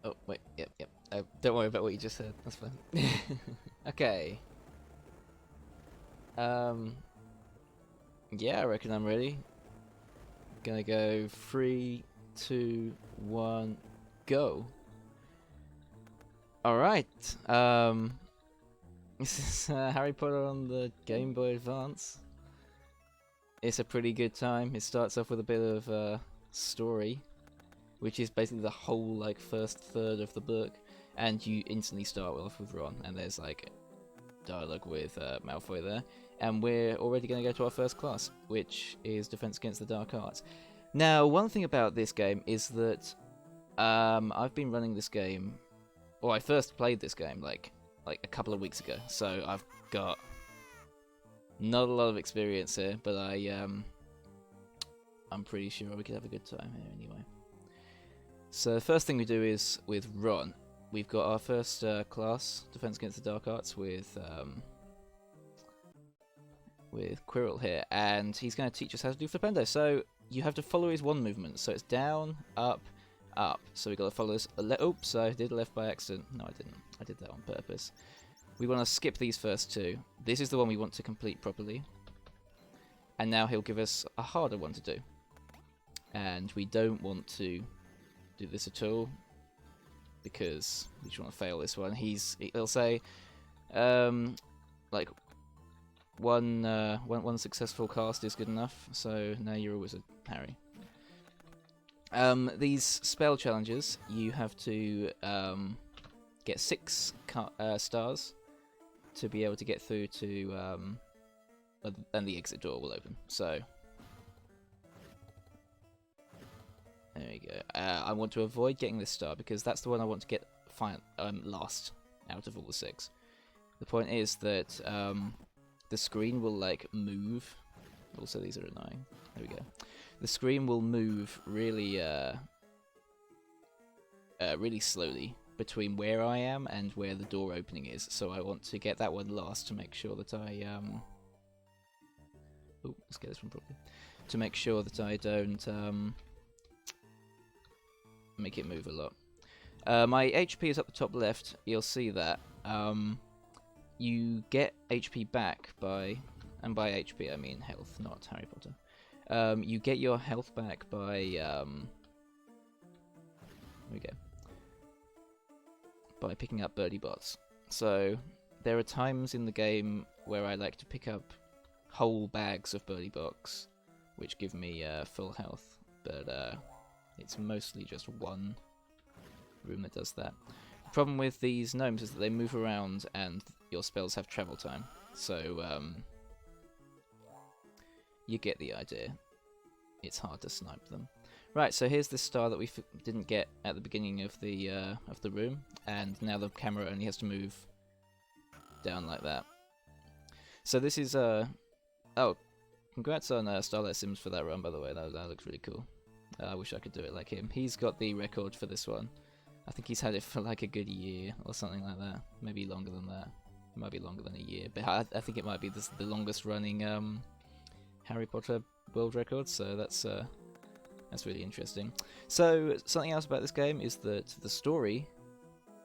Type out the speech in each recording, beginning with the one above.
Oh, wait, yep. Don't worry about what you just said, that's fine. Okay. Um, yeah, I reckon I'm ready. Gonna go 3, 2, 1, go. Alright, this is Harry Potter on the Game Boy Advance. It's a pretty good time. It starts off with a bit of story, which is basically the whole like first third of the book, and you instantly start off with Ron, and there's like dialogue with Malfoy there, and we're already going to go to our first class, which is Defense Against the Dark Arts. Now, one thing about this game is that I've been running this game, or I first played this game like a couple of weeks ago, so I've got not a lot of experience here, but I'm pretty sure we could have a good time here anyway. So the first thing we do is with Ron. We've got our first class, Defense Against the Dark Arts, with Quirrell here, and he's going to teach us how to do Flipendo. So you have to follow his wand movement. So it's down, up, up. So we got to follow this. Oops, I did left by accident. No, I didn't. I did that on purpose. We want to skip these first two. This is the one we want to complete properly. And now he'll give us a harder one to do. And we don't want to do this at all, because we just want to fail this one. He'll say, like one successful cast is good enough. So now you're a wizard, Harry. These spell challenges, you have to get 6 stars to be able to get through to, and the exit door will open. So there we go. I want to avoid getting this star because that's the one I want to get last out of all the 6. The point is that the screen will like move. Also, these are annoying. There we go. The screen will move really, really slowly between where I am and where the door opening is. So I want to get that one last to make sure that I oh, let's get this one properly. To make sure that I don't make it move a lot. My HP is up the top left. You'll see that. You get HP back by, and by HP I mean health, not Harry Potter. You get your health back by, here we go, by picking up birdie bots. So there are times in the game where I like to pick up whole bags of birdie box, which give me full health, but it's mostly just one room that does that. The problem with these gnomes is that they move around and your spells have travel time, so you get the idea. It's hard to snipe them. Right, so here's this star that we didn't get at the beginning of the room, and now the camera only has to move down like that. So this is oh, congrats on Starlight Sims for that run, by the way. That looks really cool. I wish I could do it like him. He's got the record for this one. I think he's had it for like a good year or something like that. Maybe longer than that. It might be longer than a year, but I think it might be the longest running Harry Potter world record. So that's really interesting. So something else about this game is that the story,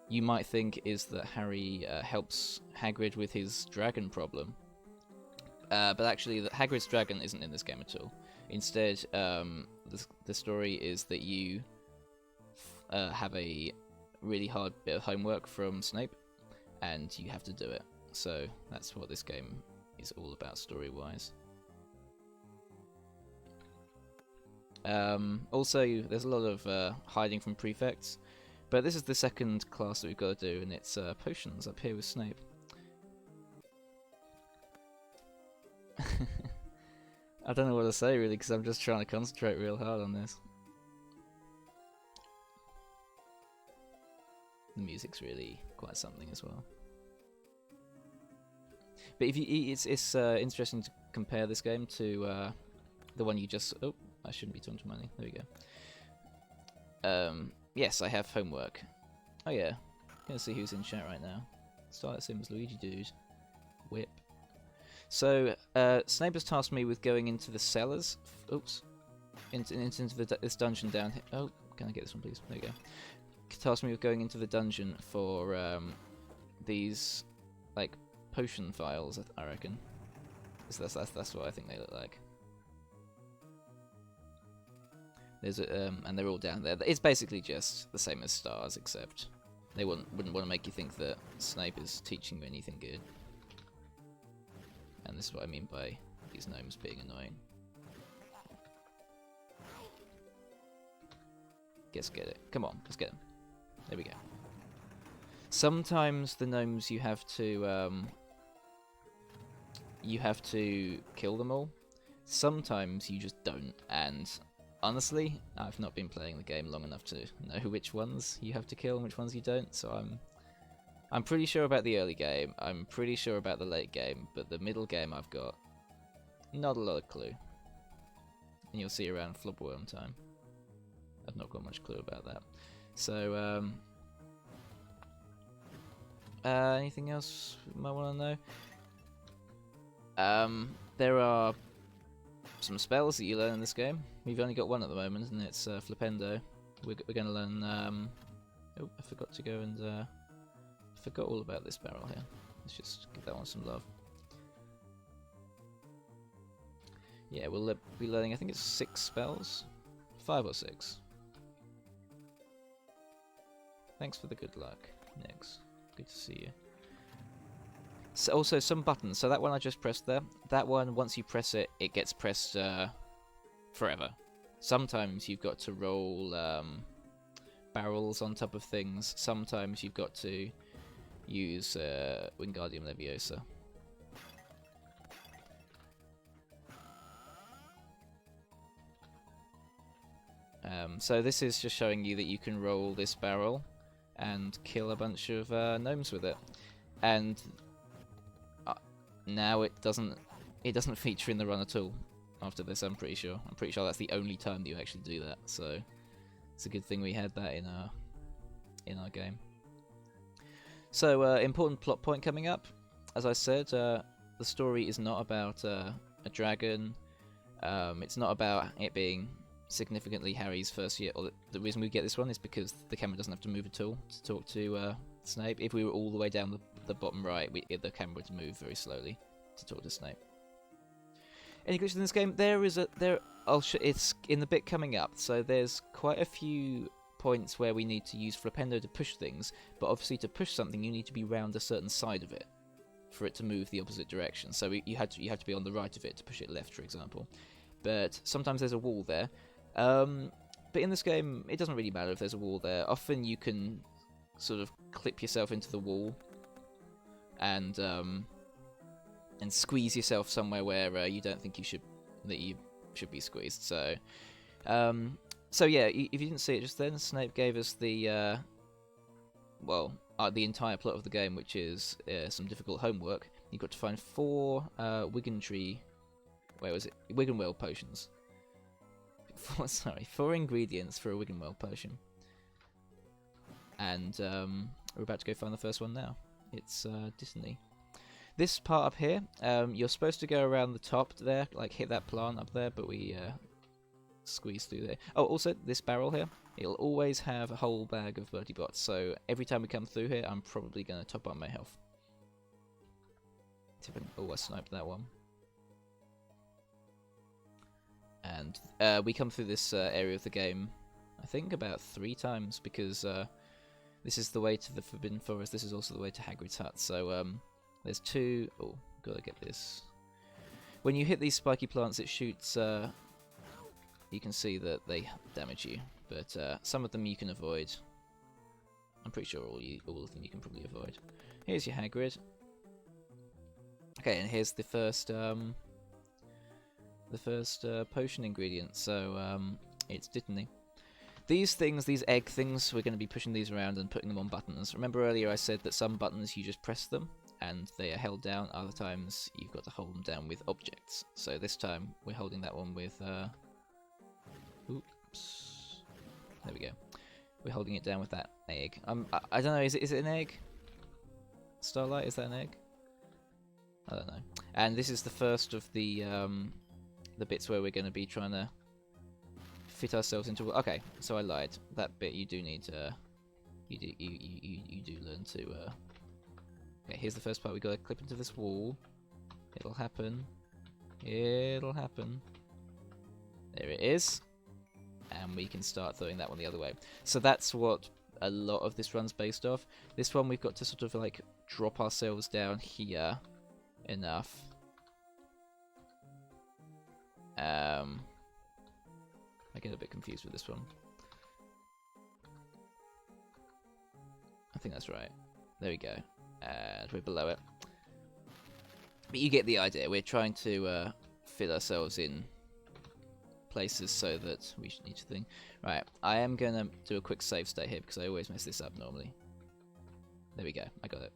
you might think, is that Harry helps Hagrid with his dragon problem, but actually Hagrid's dragon isn't in this game at all. Instead, the story is that you have a really hard bit of homework from Snape, and you have to do it. So that's what this game is all about story-wise. Also, there's a lot of hiding from prefects, but this is the second class that we've got to do, and it's potions up here with Snape. I don't know what to say really, because I'm just trying to concentrate real hard on this. The music's really quite something as well. But if it's interesting to compare this game to the one you just. Oh, I shouldn't be talking to money. There we go. Yes, I have homework. Oh yeah, gonna see who's in chat right now. Starlight Sims, Luigi Dude, Whip. So Snape has tasked me with going into the cellars. Oops, into this dungeon down here. Oh, can I get this one, please? There we go. tasked me with going into the dungeon for these like potion files. I reckon. So that's what I think they look like. There's and they're all down there. It's basically just the same as stars, except they wouldn't want to make you think that Snape is teaching you anything good. And this is what I mean by these gnomes being annoying. Let's get it. Come on, let's get them. There we go. Sometimes the gnomes you have to kill them all. Sometimes you just don't, and honestly, I've not been playing the game long enough to know which ones you have to kill and which ones you don't, so I'm pretty sure about the early game, I'm pretty sure about the late game, but the middle game I've got not a lot of clue. And you'll see around Flubworm time. I've not got much clue about that. So, anything else you might want to know? There are some spells that you learn in this game. We've only got one at the moment, and it's Flipendo. We're going to learn... oh, I forgot to go and... I forgot all about this barrel here. Let's just give that one some love. Yeah, we'll be learning, I think it's 6 spells? 5 or 6. Thanks for the good luck, Nix. Good to see you. So also, some buttons. So that one I just pressed there. That one, once you press it, it gets pressed forever. Sometimes you've got to roll barrels on top of things. Sometimes you've got to use Wingardium Leviosa. So this is just showing you that you can roll this barrel and kill a bunch of gnomes with it. And now it doesn't feature in the run at all after this. I'm pretty sure that's the only time that you actually do that. So it's a good thing we had that in our game. So important plot point coming up. As I said, the story is not about a dragon. It's not about it being significantly Harry's first year. Or the reason we get this one is because the camera doesn't have to move at all to talk to Snape. If we were all the way down the bottom right, the camera would move very slowly to talk to Snape. Any glitches in this game? It's in the bit coming up. So there's quite a few points where we need to use Flipendo to push things, but obviously to push something you need to be round a certain side of it for it to move the opposite direction. So you have to be on the right of it to push it left, for example. But sometimes there's a wall there. But in this game, it doesn't really matter if there's a wall there. Often you can sort of clip yourself into the wall and squeeze yourself somewhere where you don't think you should be squeezed. So yeah, if you didn't see it just then, Snape gave us the entire plot of the game, which is some difficult homework. You've got to find 4 Wiggenweld potions. 4 ingredients for a Wiggenweld potion. And we're about to go find the first one now. It's Disney. This part up here, you're supposed to go around the top there, like hit that plant up there, but we squeeze through there. Oh, also, this barrel here, it'll always have a whole bag of Bertie Bots, so every time we come through here, I'm probably going to top up my health. Oh, I sniped that one. And we come through this area of the game, I think, about 3 times, because this is the way to the Forbidden Forest, this is also the way to Hagrid's hut, so there's 2... Oh, gotta get this. When you hit these spiky plants, it shoots... you can see that they damage you, but some of them you can avoid. I'm pretty sure all of them you can probably avoid. Here's your Hagrid. Okay, and here's the first potion ingredient. So it's Dittany. These things, these egg things, we're going to be pushing these around and putting them on buttons. Remember earlier I said that some buttons you just press them and they are held down. Other times you've got to hold them down with objects. So this time we're holding that one with. Oops. There we go. We're holding it down with that egg. I don't know. Is it an egg? Starlight, is that an egg? I don't know. And this is the first of the bits where we're going to be trying to fit ourselves into. Okay, so I lied. That bit you do need you do learn to. Okay, here's the first part. We got to clip into this wall. It'll happen. It'll happen. There it is. And we can start throwing that one the other way. So that's what a lot of this run's based off. This one we've got to sort of like drop ourselves down here enough. I get a bit confused with this one. I think that's right. There we go. And we're below it. But you get the idea. We're trying to fit ourselves in places so that we should need to think. Right, I am going to do a quick save state here because I always mess this up normally. There we go, I got it.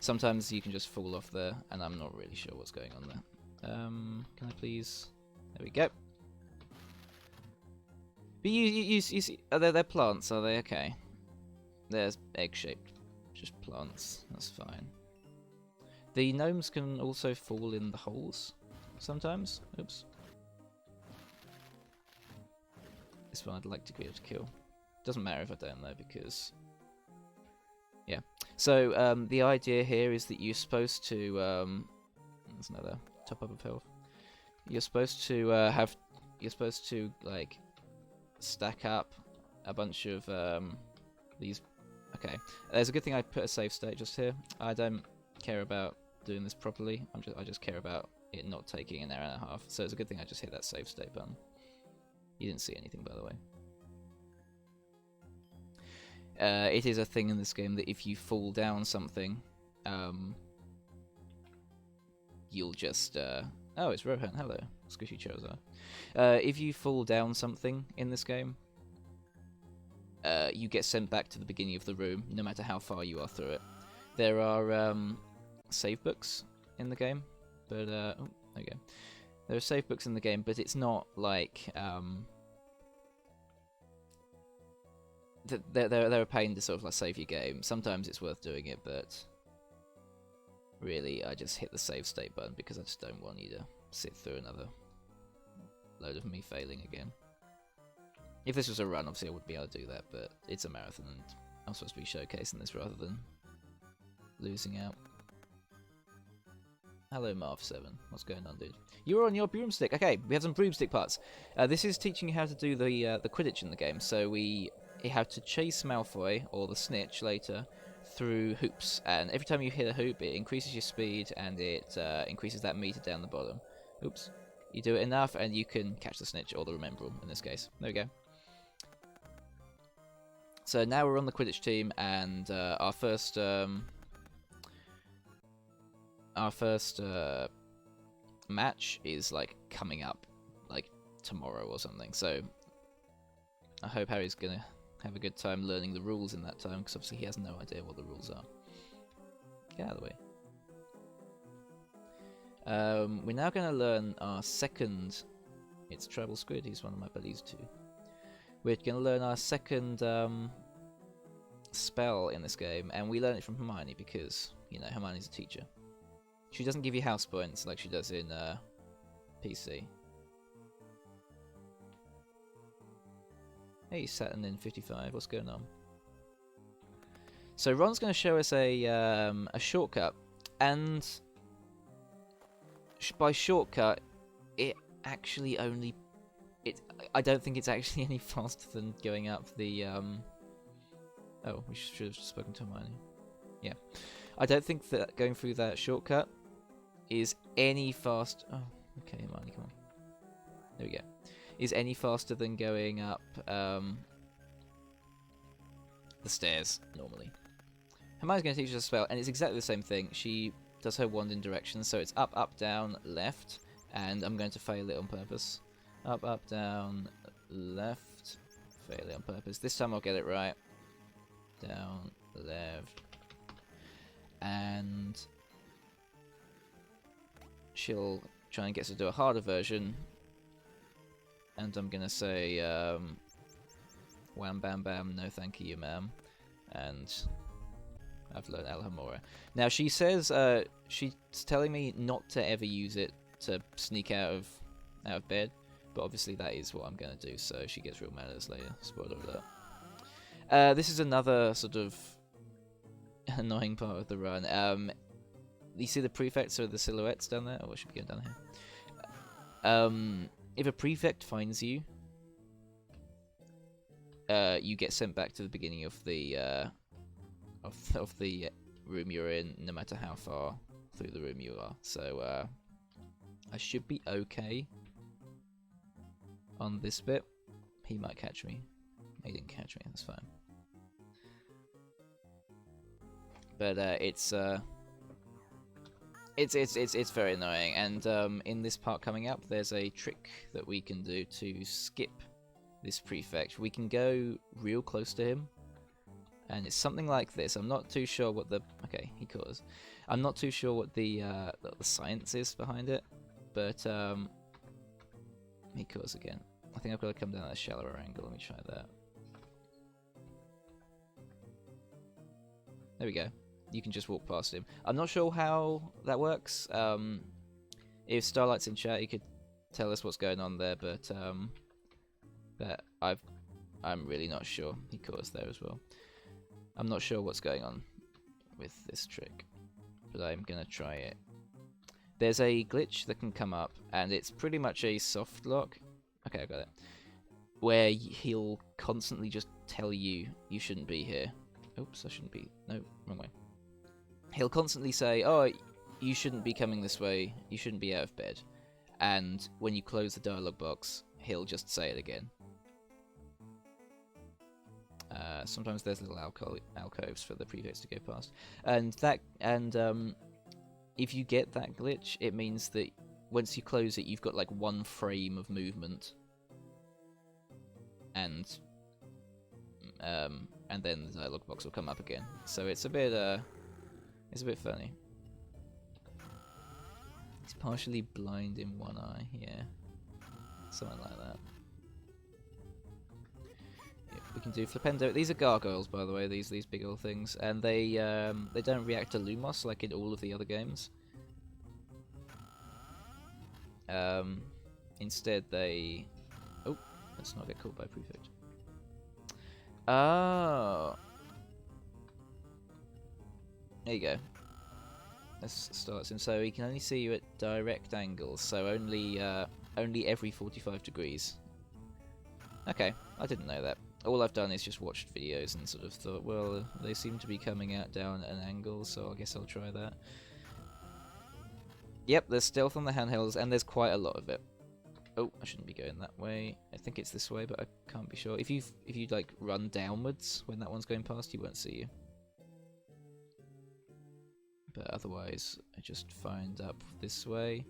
Sometimes you can just fall off there and I'm not really sure what's going on there. Can I please... There we go. But you see, they're plants, are they? Okay. They're egg-shaped, just plants, that's fine. The gnomes can also fall in the holes sometimes. Oops. This one I'd like to be able to kill. Doesn't matter if I don't though, because... Yeah. So, the idea here is that you're supposed to... There's another top up of health. You're supposed to You're supposed to, like, stack up a bunch of these... Okay. There's a good thing I put a save state just here. I don't care about doing this properly. I just care about it not taking an hour and a half. So it's a good thing I just hit that save state button. You didn't see anything, by the way. It is a thing in this game that if you fall down something, you'll just... Oh, it's Rohan. Hello. Squishy Charizard. If you fall down something in this game, you get sent back to the beginning of the room, no matter how far you are through it. There are save books in the game, but... oh, there you go. There are save books in the game, but it's not like... They're a pain to sort of like save your game. Sometimes it's worth doing it, but... Really, I just hit the save state button because I just don't want you to sit through another load of me failing again. If this was a run, obviously I would be able to do that, but it's a marathon and I'm supposed to be showcasing this rather than losing out. Hello Marv7, what's going on, dude? You're on your broomstick. Okay, we have some broomstick parts. This is teaching you how to do the Quidditch in the game, so we have to chase Malfoy, or the Snitch later, through hoops, and every time you hit a hoop it increases your speed and it increases that meter down the bottom. Oops. You do it enough and you can catch the Snitch, or the Remembrall in this case. There we go. So now we're on the Quidditch team, and our first match is like coming up like tomorrow or something, so I hope Harry's gonna have a good time learning the rules in that time, because obviously he has no idea what the rules are. Get out of the way. We're now going to learn our second... It's Treble Squid, he's one of my buddies too. We're going to learn our second spell in this game, and we learn it from Hermione because, you know, Hermione's a teacher. She doesn't give you house points like she does in PC. Hey, Saturn in 55, what's going on? So Ron's going to show us a shortcut, and by shortcut, it actually only... I don't think it's actually any faster than going up the... Oh, we should have spoken to Hermione. Yeah. I don't think that going through that shortcut is any fast... Oh, okay, Hermione, come on. There we go. Is any faster than going up the stairs normally. Hermione's going to teach us a spell, and it's exactly the same thing. She does her wand in directions, so it's up, up, down, left, and I'm going to fail it on purpose. Up, up, down, left, fail it on purpose. This time I'll get it right. Down, left, and she'll try and get us to do a harder version. And I'm gonna say, wham bam bam, no thank you ma'am. And I've learned Alhamora. Now she says, she's telling me not to ever use it to sneak out of bed. But obviously that is what I'm gonna do, so she gets real mad at us later. Spoiler alert. This is another sort of annoying part of the run. You see the prefects or the silhouettes down there? Oh, I should be going down here. If a prefect finds you, you get sent back to the beginning of the of the room you're in, no matter how far through the room you are. So I should be okay on this bit. He might catch me. He didn't catch me. That's fine. But it's very annoying. And in this part coming up, there's a trick that we can do to skip this prefect. We can go real close to him, and it's something like this. I'm not too sure what the he caught us. I'm not too sure what the science is behind it, but he caught us again. I think I've got to come down at a shallower angle. Let me try that. There we go. You can just walk past him. I'm not sure how that works. If Starlight's in chat, he could tell us what's going on there, but I'm really not sure. He caught us there as well. I'm not sure what's going on with this trick, but I'm gonna try it. There's a glitch that can come up, and it's pretty much a soft lock. Okay, I got it. Where he'll constantly just tell you shouldn't be here. Oops, I shouldn't be. No, wrong way. He'll constantly say, "Oh, you shouldn't be coming this way. You shouldn't be out of bed." And when you close the dialog box, he'll just say it again. Sometimes there's little alcoves for the prefects to go past, and if you get that glitch, it means that once you close it, you've got like one frame of movement, and then the dialog box will come up again. So it's a bit funny. He's partially blind in one eye, yeah, something like that. We can do Flipendo. These are gargoyles, by the way. These big old things, and they don't react to Lumos like in all of the other games. Instead, they. Oh, let's not get caught by prefect. Oh, there you go. This starts him, so he can only see you at direct angles. So only every 45 degrees. Okay, I didn't know that. All I've done is just watched videos and sort of thought, well, they seem to be coming out down at an angle, so I guess I'll try that. Yep, there's stealth on the handhelds, and there's quite a lot of it. Oh, I shouldn't be going that way. I think it's this way, but I can't be sure. If you like run downwards when that one's going past, he won't see you. But otherwise, I just find up this way,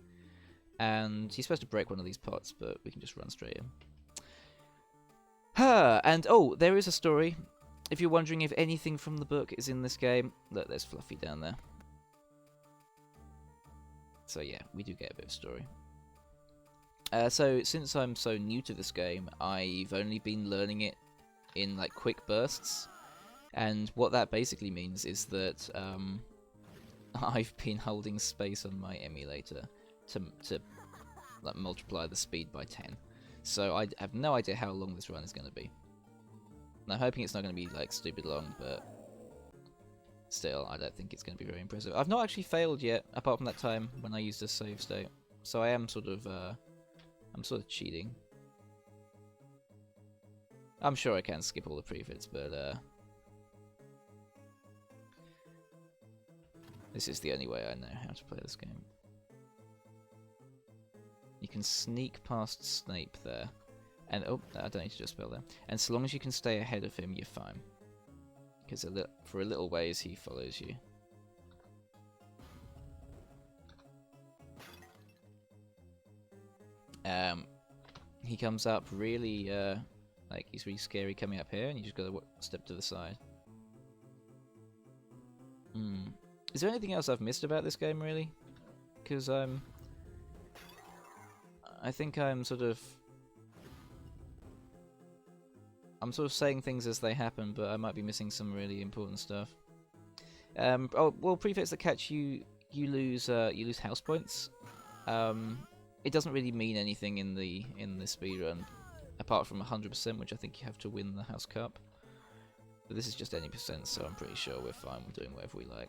and he's supposed to break one of these pots, but we can just run straight in. And oh, there is a story. If you're wondering if anything from the book is in this game, look, there's Fluffy down there. So yeah, we do get a bit of story. So since I'm so new to this game, I've only been learning it in like quick bursts, and what that basically means is that I've been holding space on my emulator to like multiply the speed by 10. So I have no idea how long this run is going to be. And I'm hoping it's not going to be like stupid long, but still, I don't think it's going to be very impressive. I've not actually failed yet, apart from that time when I used a save state. So I am sort of, I'm sort of cheating. I'm sure I can skip all the prefits, but this is the only way I know how to play this game. You can sneak past Snape there, and oh, I don't need to do a spell there. And so long as you can stay ahead of him, you're fine. Because for a little ways, he follows you. He comes up really, like he's really scary coming up here, and you just gotta step to the side. Is there anything else I've missed about this game, really? Because I think I'm sort of saying things as they happen, but I might be missing some really important stuff. Oh well, prefects that catch you, you lose house points. It doesn't really mean anything in the speedrun, apart from 100%, which I think you have to win the house cup. But this is just any percent, so I'm pretty sure we're fine with doing whatever we like.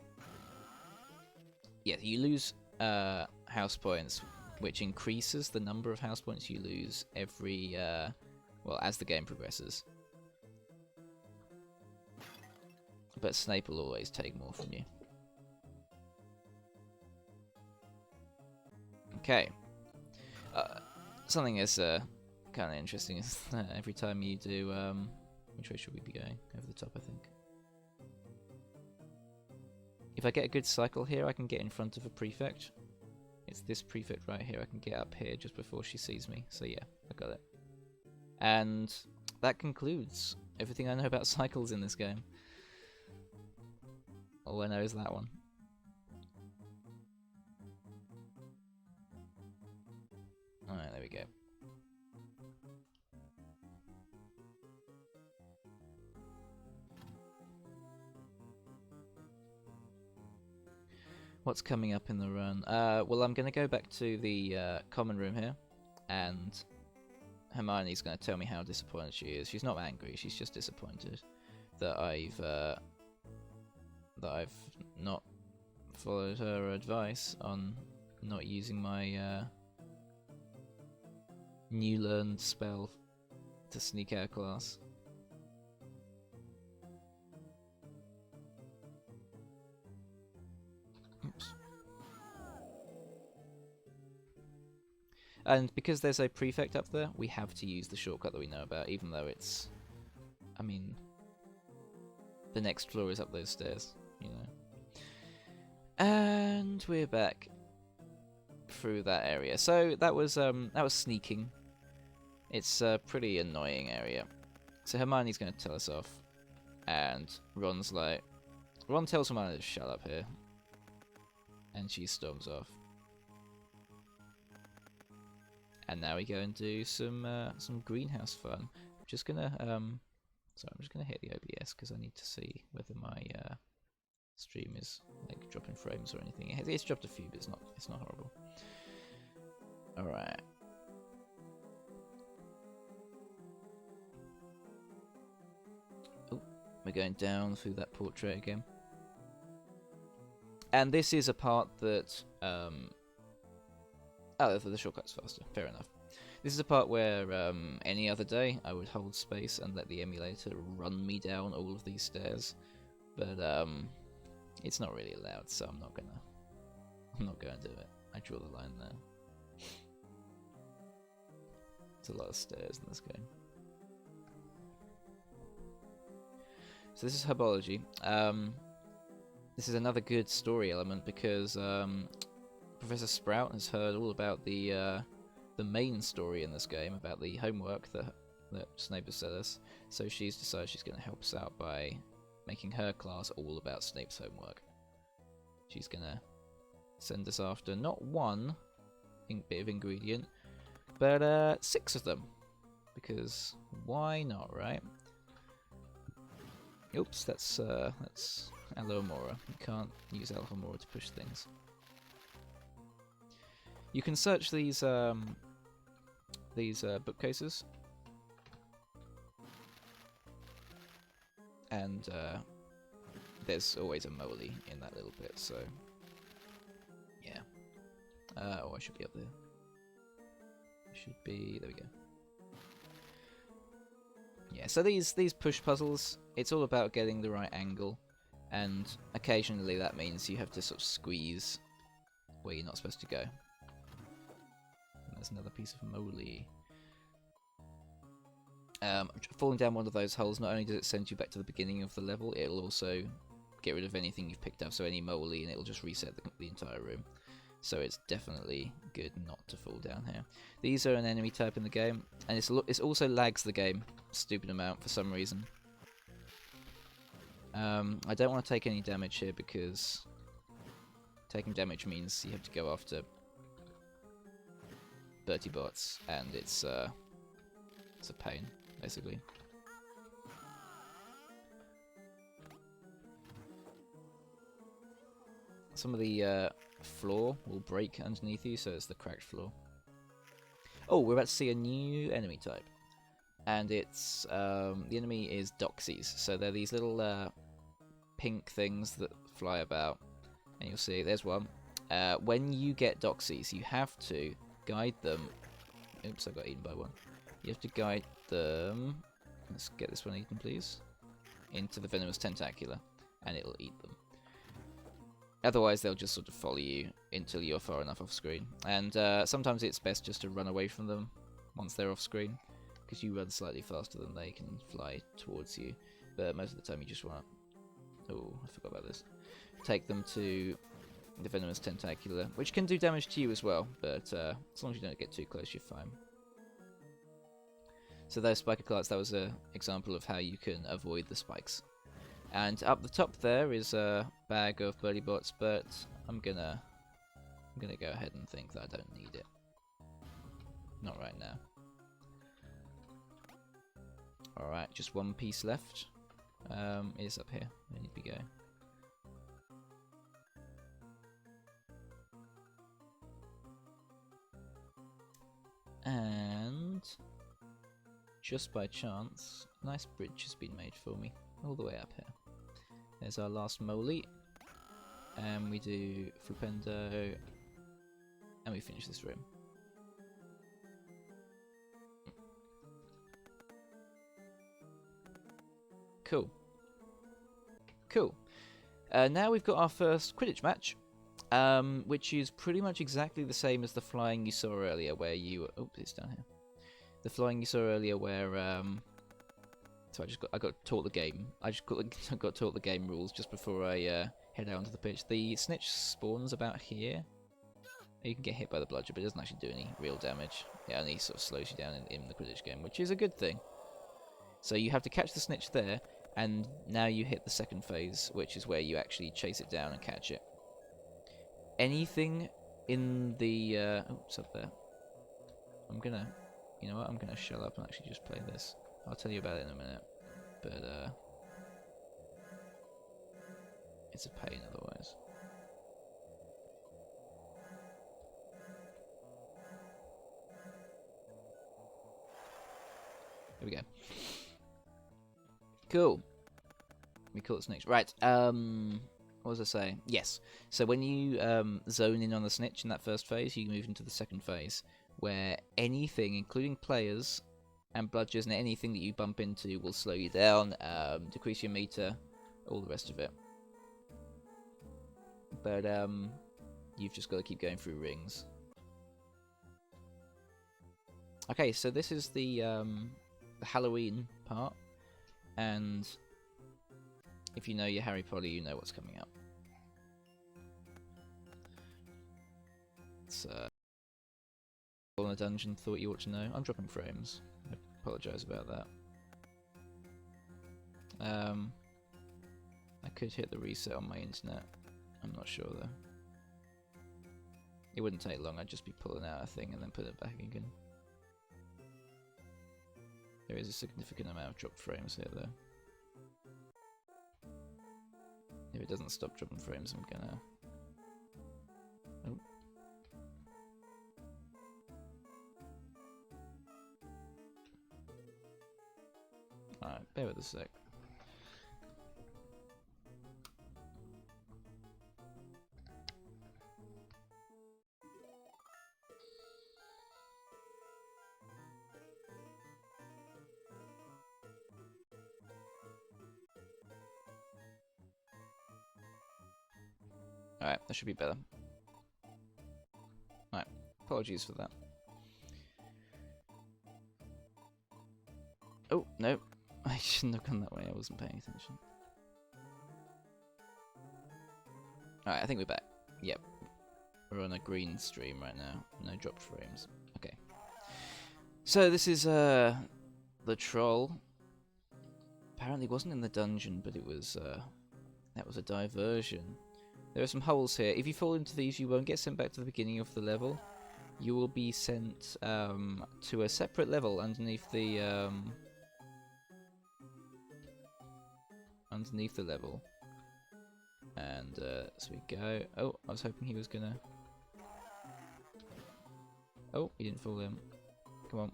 Yeah, you lose house points, which increases the number of house points you lose every, well, as the game progresses. But Snape will always take more from you. Okay. Something that's kind of interesting is that every time you do, which way should we be going? Over the top, I think. If I get a good cycle here, I can get in front of a prefect. It's this prefect right here. I can get up here just before she sees me. So yeah, I got it. And that concludes everything I know about cycles in this game. All I know is that one. Alright, there we go. What's coming up in the run? Well, I'm going to go back to the common room here, and Hermione's going to tell me how disappointed she is. She's not angry, she's just disappointed that I've not followed her advice on not using my new learned spell to sneak out of class. Oops. And because there's a prefect up there, we have to use the shortcut that we know about, even though it's... I mean... the next floor is up those stairs, you know. And we're back through that area. So that was sneaking. It's a pretty annoying area. So Hermione's going to tell us off, and Ron's like... Ron tells Hermione to shut up here. And she storms off. And now we go and do some greenhouse fun. I'm just gonna sorry, I'm just gonna hit the OBS because I need to see whether my stream is like dropping frames or anything. It's dropped a few, but it's not horrible. All right. Oh, we're going down through that portrait again. And this is a part that... oh, the shortcut's faster. Fair enough. This is a part where any other day I would hold space and let the emulator run me down all of these stairs. But it's not really allowed, so I'm not gonna do it. I draw the line there. It's a lot of stairs in this game. So this is herbology. This is another good story element because Professor Sprout has heard all about the main story in this game, about the homework that Snape has set us. So she's decided she's going to help us out by making her class all about Snape's homework. She's going to send us after not one bit of ingredient, but 6 of them. Because why not, right? Oops, that's Alohomora. You can't use Alohomora to push things. You can search these bookcases, and there's always a moly in that little bit. So yeah. Oh, I should be up there. I should be. There we go. Yeah. So these push puzzles, it's all about getting the right angle, and occasionally that means you have to sort of squeeze where you're not supposed to go. There's another piece of moly. Falling down one of those holes, not only does it send you back to the beginning of the level, it'll also get rid of anything you've picked up, so any moly, and it'll just reset the entire room. So it's definitely good not to fall down here. These are an enemy type in the game, and it also lags the game a stupid amount for some reason. I don't want to take any damage here because taking damage means you have to go after Bertie bots, and it's a pain, basically. Some of the floor will break underneath you, so it's the cracked floor. Oh, we're about to see a new enemy type. and it's the enemy is Doxies. So they're these little pink things that fly about, and you'll see there's one. When you get Doxies, you have to guide them. Oops, I got eaten by one. You have to guide them. Let's get this one eaten, please. Into the venomous tentacula, and it'll eat them. Otherwise, they'll just sort of follow you until you're far enough off screen. And sometimes it's best just to run away from them once they're off screen, because you run slightly faster than they can fly towards you. But most of the time, you just want to... Oh, I forgot about this. Take them to the venomous tentacula, which can do damage to you as well, but as long as you don't get too close, you're fine. So those spiker cards, that was an example of how you can avoid the spikes. And up the top there is a bag of birdie bots, but I'm gonna go ahead and think that I don't need it. Not right now. Alright, just one piece left. Is up here. Where did we go? And just by chance, a nice bridge has been made for me, all the way up here. There's our last moly, and we do Flipendo, and we finish this room. Cool. Cool. Now we've got our first Quidditch match, which is pretty much exactly the same as the flying you saw earlier, where you... Oh, it's down here. The flying you saw earlier, where so I got taught the game. I got taught the game rules just before I head out onto the pitch. The snitch spawns about here. You can get hit by the bludger, but it doesn't actually do any real damage. It only sort of slows you down in the Quidditch game, which is a good thing. So you have to catch the snitch there, and now you hit the second phase, which is where you actually chase it down and catch it. Anything in the... oh, it's up there. I'm gonna... You know what? I'm gonna shut up and actually just play this. I'll tell you about it in a minute. But, it's a pain otherwise. Here we go. Cool. We call it snitch. Right, what was I saying? Yes. So when you zone in on the snitch in that first phase, you move into the second phase, where anything, including players and bludgers and anything that you bump into, will slow you down, decrease your meter, all the rest of it. But you've just got to keep going through rings. Okay, so this is the Halloween part, and if you know your Harry Potter, you know what's coming up. It's in a dungeon, thought you ought to know. I'm dropping frames. I apologise about that. I could hit the reset on my internet. I'm not sure though. It wouldn't take long. I'd just be pulling out a thing and then put it back again. There is a significant amount of dropped frames here though. If it doesn't stop dropping frames, I'm gonna... Oh. Alright, bear with a sec. Alright, that should be better. Alright, apologies for that. Oh, no. I shouldn't have gone that way, I wasn't paying attention. Alright, I think we're back. Yep. We're on a green stream right now. No dropped frames. Okay. So this is the troll. Apparently it wasn't in the dungeon, but it was that was a diversion. There are some holes here. If you fall into these, you won't get sent back to the beginning of the level. You will be sent to a separate level underneath the level. And so we go. Oh, I was hoping he was gonna. Oh, he didn't fall in. Come on.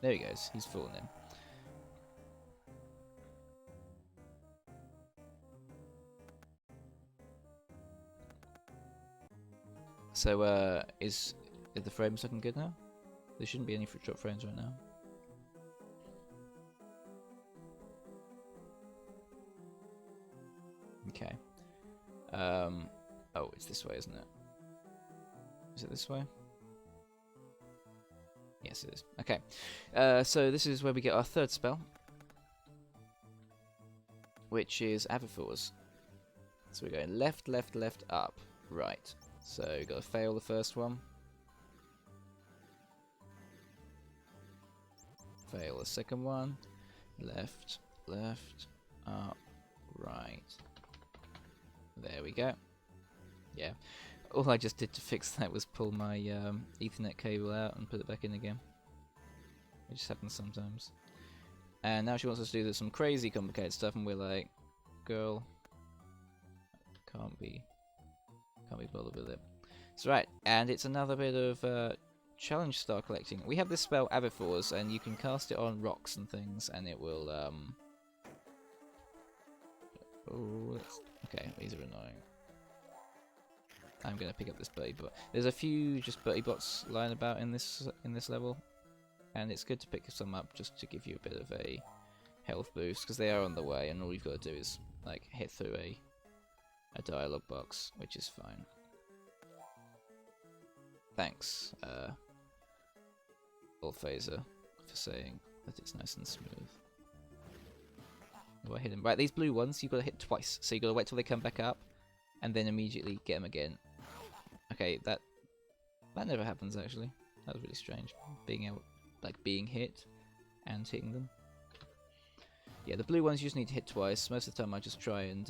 There he goes. He's fallen in. So, is the frames looking good now? There shouldn't be any drop frames right now. Okay. Oh, it's this way, isn't it? Is it this way? Yes, it is. Okay. So this is where we get our third spell, which is Avifors. So we're going left, left, left, up, right. So we've got to fail the first one. Fail the second one. Left, left, up, right. There we go. Yeah. All I just did to fix that was pull my Ethernet cable out and put it back in again. It just happens sometimes. And now she wants us to do some crazy complicated stuff, and we're like, girl, can't be bothered with it. So right, and it's another bit of challenge star collecting. We have this spell Avifors, and you can cast it on rocks and things, and it will oh, okay, these are annoying. I'm gonna pick up this birdie bot. There's a few just birdie bots lying about in this level, and it's good to pick some up just to give you a bit of a health boost, because they are on the way, and all you've got to do is like hit through a dialogue box, which is fine. Thanks, Phaser, for saying that it's nice and smooth. Oh, I hit him. Right, these blue ones you've got to hit twice, so you've got to wait till they come back up, and then immediately get them again. Okay, that never happens actually. That was really strange. Being hit and hitting them. Yeah, the blue ones you just need to hit twice. Most of the time I just try and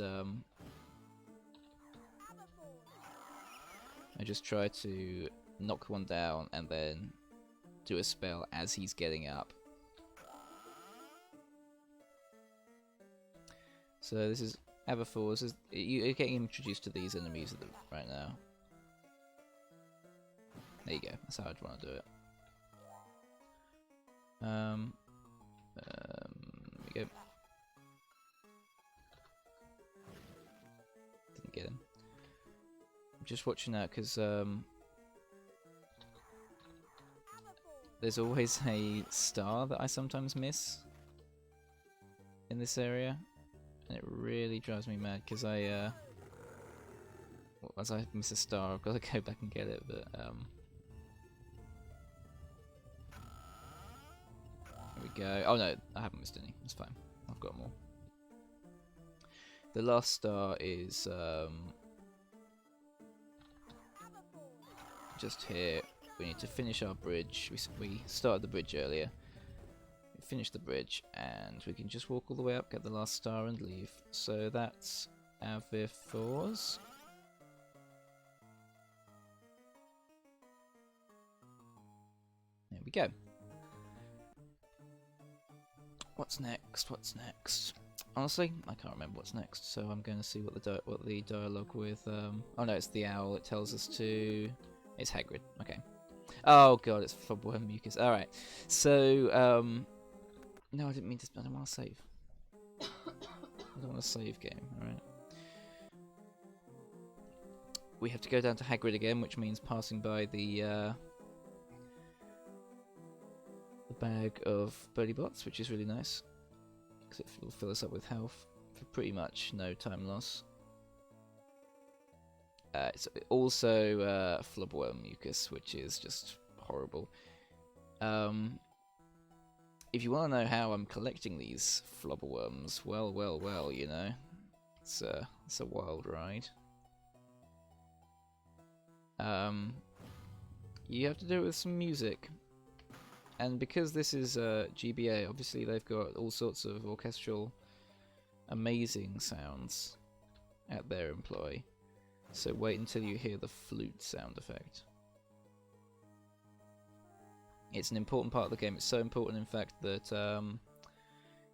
to knock one down and then do a spell as he's getting up. So this is Avifors. You're getting introduced to these enemies right now. There you go. That's how I'd want to do it. There we go. Didn't get him. I'm just watching out because there's always a star that I sometimes miss in this area, and it really drives me mad because as I miss a star, I've got to go back and get it. But there we go. Oh no, I haven't missed any. It's fine. I've got more. The last star is just here. We need to finish our bridge. We started the bridge earlier. We finished the bridge, and we can just walk all the way up, get the last star, and leave. So that's Avifors. There we go. What's next? What's next? Honestly, I can't remember what's next. So I'm going to see what the dialogue with. Oh no, it's the owl. It tells us to. It's Hagrid. Okay. Oh god, it's Flubworm Mucus. All right. So no, I didn't mean to. I don't want to save. I don't want to save game. All right. We have to go down to Hagrid again, which means passing by the bag of birdie bots, which is really nice because it will fill us up with health for pretty much no time loss. It's also Flubworm Mucus, which is just horrible. If you want to know how I'm collecting these Flubberworms, well, you know, it's a wild ride. You have to do it with some music. And because this is GBA, obviously they've got all sorts of orchestral amazing sounds at their employ. So wait until you hear the flute sound effect. It's an important part of the game. It's so important, in fact, that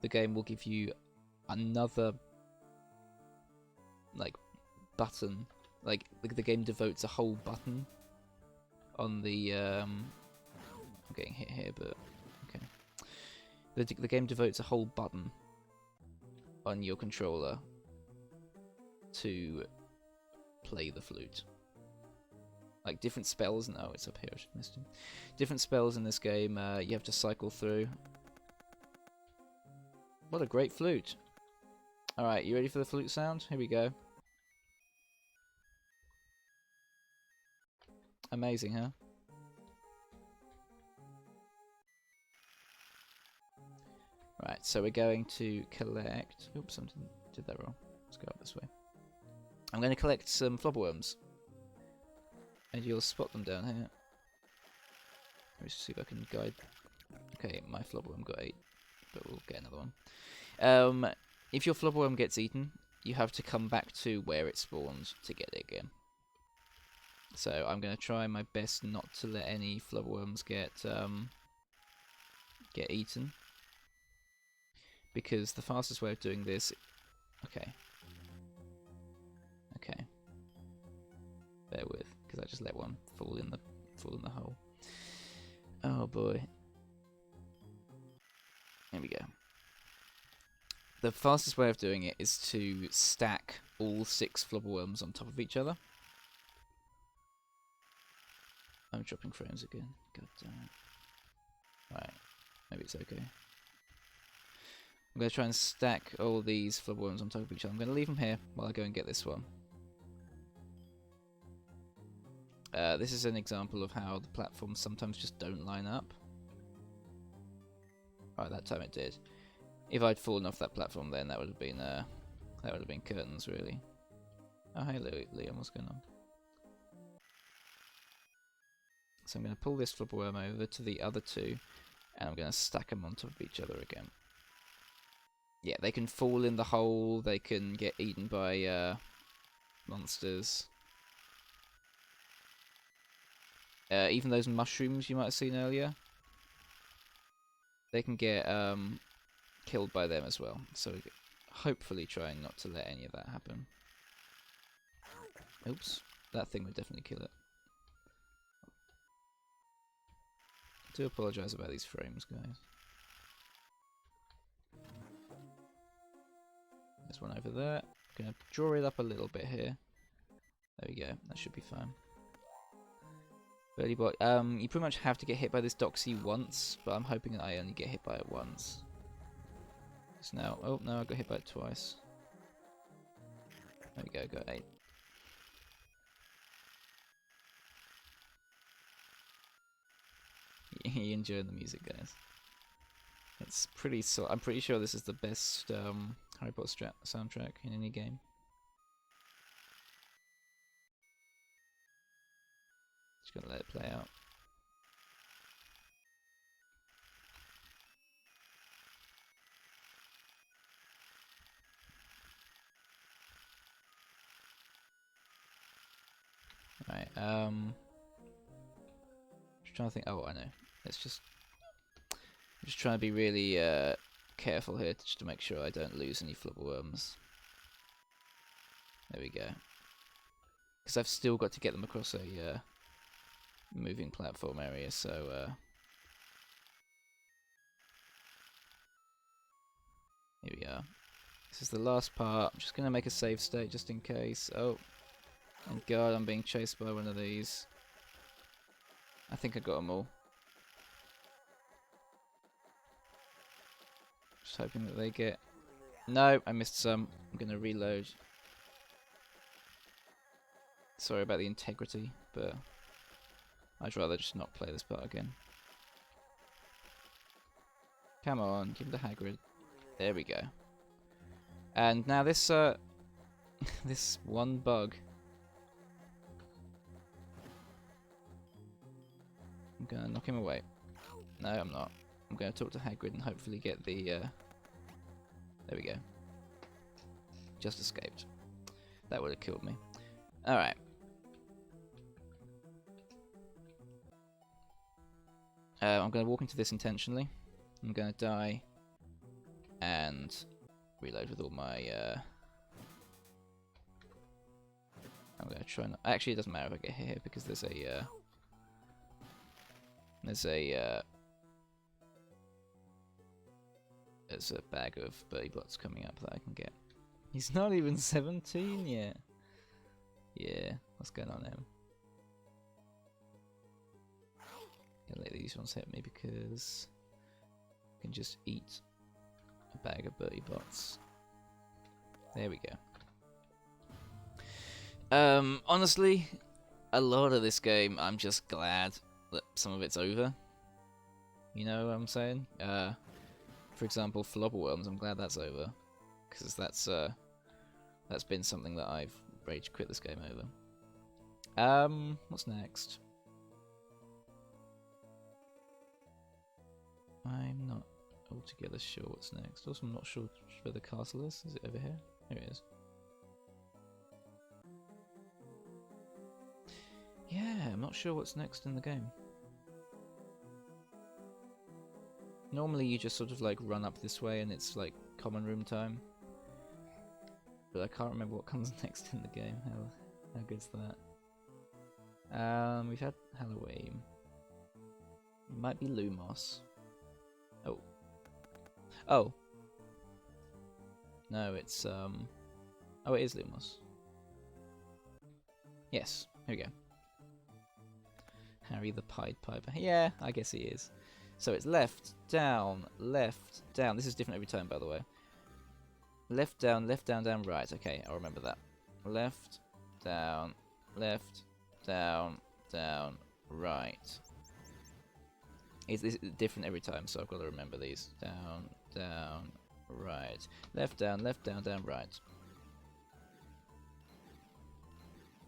the game will give you another button. Like the game devotes a whole button on the. I'm getting hit here, but okay. The game devotes a whole button on your controller to play the flute. Like different spells. No, it's up here. I should have missed him. Different spells in this game. You have to cycle through. What a great flute! All right, you ready for the flute sound? Here we go. Amazing, huh? Right, so we're going to collect... Oops, something did that wrong. Let's go up this way. I'm going to collect some flobberworms. And you'll spot them down here. Let me see if I can guide... Okay, my flobberworm got 8, but we'll get another one. If your flobberworm gets eaten, you have to come back to where it spawned to get it again. So I'm going to try my best not to let any flobberworms get eaten. Because the fastest way of doing this... Okay. Okay. Bear with, because I just let one fall in the hole. Oh boy. Here we go. The fastest way of doing it is to stack all 6 flobberworms on top of each other. I'm dropping frames again. God damn it. Right. Maybe it's okay. I'm going to try and stack all these flobberworms on top of each other. I'm going to leave them here while I go and get this one. This is an example of how the platforms sometimes just don't line up. Right, that time it did. If I'd fallen off that platform then, that would have been curtains, really. Oh, hey Liam, what's going on? So I'm going to pull this flobberworm over to the other 2, and I'm going to stack them on top of each other again. Yeah, they can fall in the hole, they can get eaten by monsters. Even those mushrooms you might have seen earlier, they can get killed by them as well. So hopefully trying not to let any of that happen. Oops, that thing would definitely kill it. I do apologise about these frames, guys. There's one over there. I'm going to draw it up a little bit here. There we go, that should be fine. Birdie boy, you pretty much have to get hit by this Doxy once, but I'm hoping that I only get hit by it once. Just now, oh no, I got hit by it twice. There we go, got 8. You enjoying the music, guys? It's pretty. I'm pretty sure this is the best Harry Potter soundtrack in any game. Just gonna let it play out. Right. Just trying to think. Oh, I know. Let's just. I'm just trying to be really careful here, just to make sure I don't lose any flobberworms. There we go. Because I've still got to get them across a moving platform area, so here we are. This is the last part. I'm just going to make a save state just in case. Oh, and God, I'm being chased by one of these. I think I got them all. Just hoping that they get... No, I missed some. I'm going to reload. Sorry about the integrity, but I'd rather just not play this part again. Come on, give it to Hagrid. There we go. And now this this one bug. I'm gonna knock him away. No, I'm not. I'm gonna talk to Hagrid and hopefully get the there we go. Just escaped. That would have killed me. Alright. I'm going to walk into this intentionally. I'm going to die and reload with all my... I'm going to try not... Actually, it doesn't matter if I get hit here because there's a... there's a bag of birdie bots coming up that I can get. He's not even 17 yet. Yeah, what's going on there? Gonna let these ones hit me because I can just eat a bag of birdie bots. There we go. Honestly, a lot of this game, I'm just glad that some of it's over. You know what I'm saying? For example, Flobberworms, I'm glad that's over, because that's been something that I've rage quit this game over. What's next? I'm not altogether sure what's next. Also, I'm not sure where the castle is. Is it over here? Here it is. Yeah, I'm not sure what's next in the game. Normally you just sort of like run up this way and it's like common room time. But I can't remember what comes next in the game. How good's that? We've had Halloween. It might be Lumos. Oh. Oh. No, it's oh, it is Lumos. Yes, here we go. Harry the Pied Piper. Yeah, I guess he is. So it's left, down, left, down. This is different every time, by the way. Left, down, down, right. Okay, I'll remember that. Left, down, down, right. It's different every time, so I've got to remember these. Down, down, right. Left, down, right.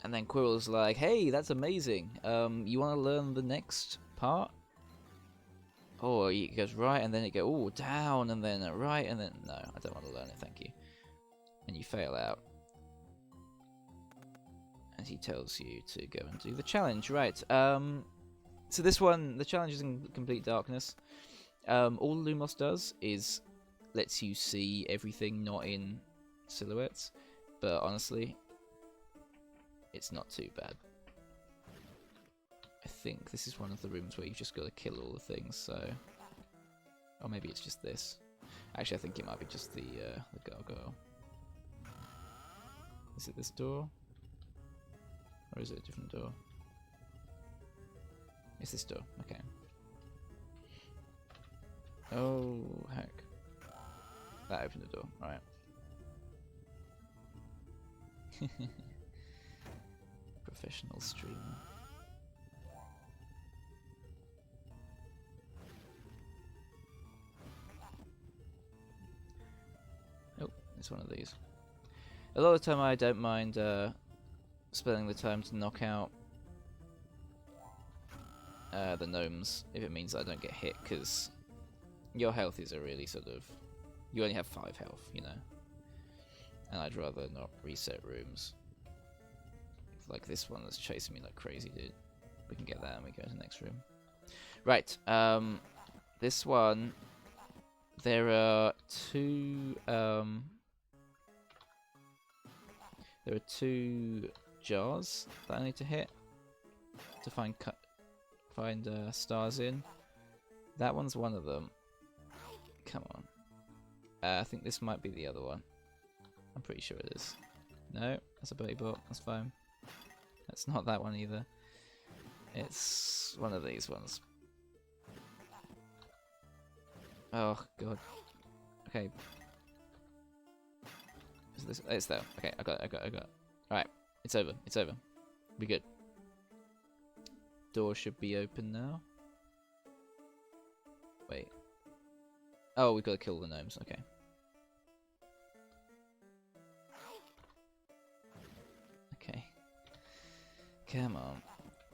And then Quirrell's like, hey, that's amazing. You want to learn the next part? Oh, it goes right, and then it goes, oh, down, and then right, and then, no, I don't want to learn it, thank you. And you fail out. And he tells you to go and do the challenge, right. So this one, the challenge is in complete darkness. All Lumos does is lets you see everything not in silhouettes, but honestly, it's not too bad. I think this is one of the rooms where you've just got to kill all the things, so... Or maybe it's just this. Actually, I think it might be just the gargoyle. Is it this door? Or is it a different door? It's this door, okay. Oh, heck. That opened the door, right. Professional streamer. Oh, it's one of these. A lot of the time I don't mind spending the time to knock out the gnomes if it means that I don't get hit, because your health is a really sort of... You only have 5 health, you know. And I'd rather not reset rooms. Like this one that's chasing me like crazy, dude. We can get that and we go to the next room. Right, this one, there are two jars that I need to hit to find stars in. That one's one of them. Come on. I think this might be the other one. I'm pretty sure it is. No, that's a birdie bot. That's fine. That's not that one either. It's one of these ones. Oh god. Okay. Is this? It's there. Okay, I got it. Alright, it's over. It's over. Be good. Door should be open now. Wait. Oh, we've got to kill the gnomes. Okay. Okay. Come on.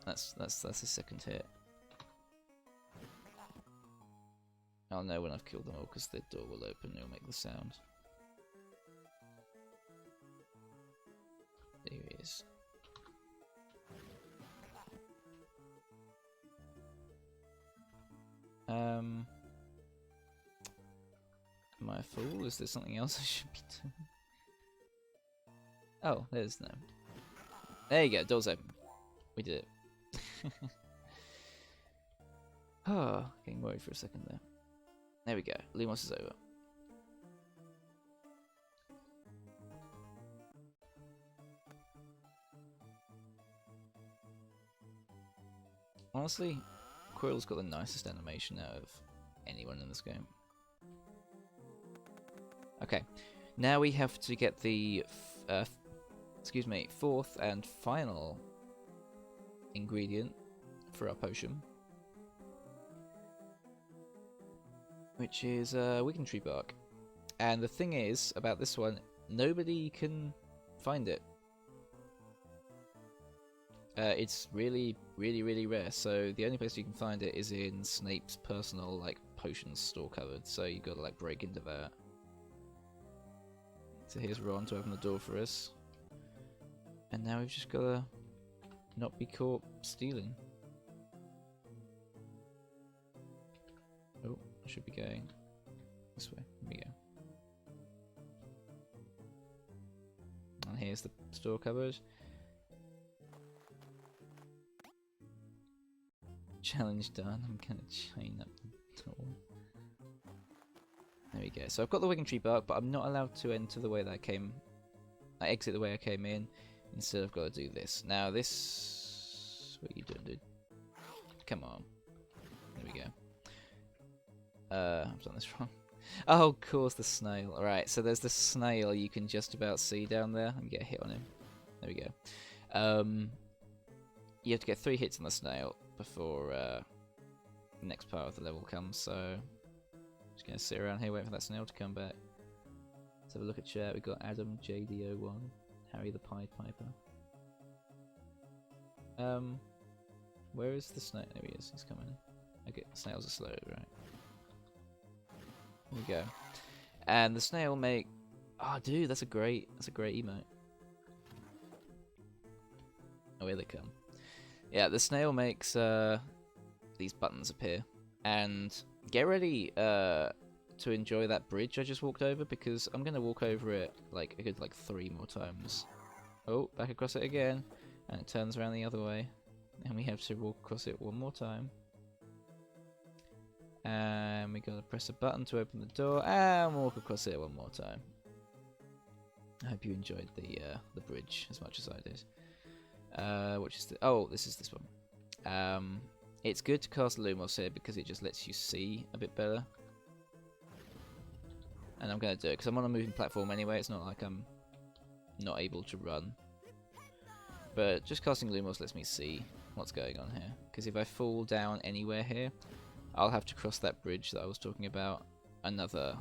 That's the second hit. I'll know when I've killed them all because the door will open and it'll make the sound. There he is. Am I a fool? Is there something else I should be doing? Oh, there's no. There you go, door's open. We did it. Oh, getting worried for a second there. There we go. Lumos is over. Honestly, Quirrell's got the nicest animation out of anyone in this game. Okay, now we have to get the fourth and final ingredient for our potion, which is Wiggin Tree bark. And the thing is about this one, nobody can find it. It's really, really, really rare. So the only place you can find it is in Snape's personal like potions store cupboard. So you got to like break into that. So here's Ron to open the door for us. And now we've just got to not be caught stealing. Oh, I should be going this way. Here we go. And here's the store cupboard. Challenge done. I'm gonna chain up the door. There we go. So I've got the Wiggin Tree bark, but I'm not allowed to enter the way that I exit the way I came in. Instead, I've got to do this. Now this... What are you doing, dude? Come on. There we go. I've done this wrong. Oh, of course, the snail. Alright, so there's the snail you can just about see down there. Let me get a hit on him. There we go. You have to get 3 hits on the snail before the next part of the level comes, so... Just going to sit around here waiting for that snail to come back. Let's have a look at chat. We've got Adam, JD01, Harry the Pied Piper. Where is the snail? There he is, he's coming. Okay, snails are slow, right? There we go. And the snail make... Oh, dude, that's a great emote. Oh, here they come. Yeah, the snail makes these buttons appear. And get ready to enjoy that bridge I just walked over, because I'm going to walk over it like a good 3 more times. Oh, back across it again. And it turns around the other way. And we have to walk across it 1 more time. And we gotta press a button to open the door and walk across it 1 more time. I hope you enjoyed the bridge as much as I did. Which is this is this one. It's good to cast Lumos here because it just lets you see a bit better. And I'm gonna do it because I'm on a moving platform anyway. It's not like I'm not able to run. But just casting Lumos lets me see what's going on here. Because if I fall down anywhere here, I'll have to cross that bridge that I was talking about another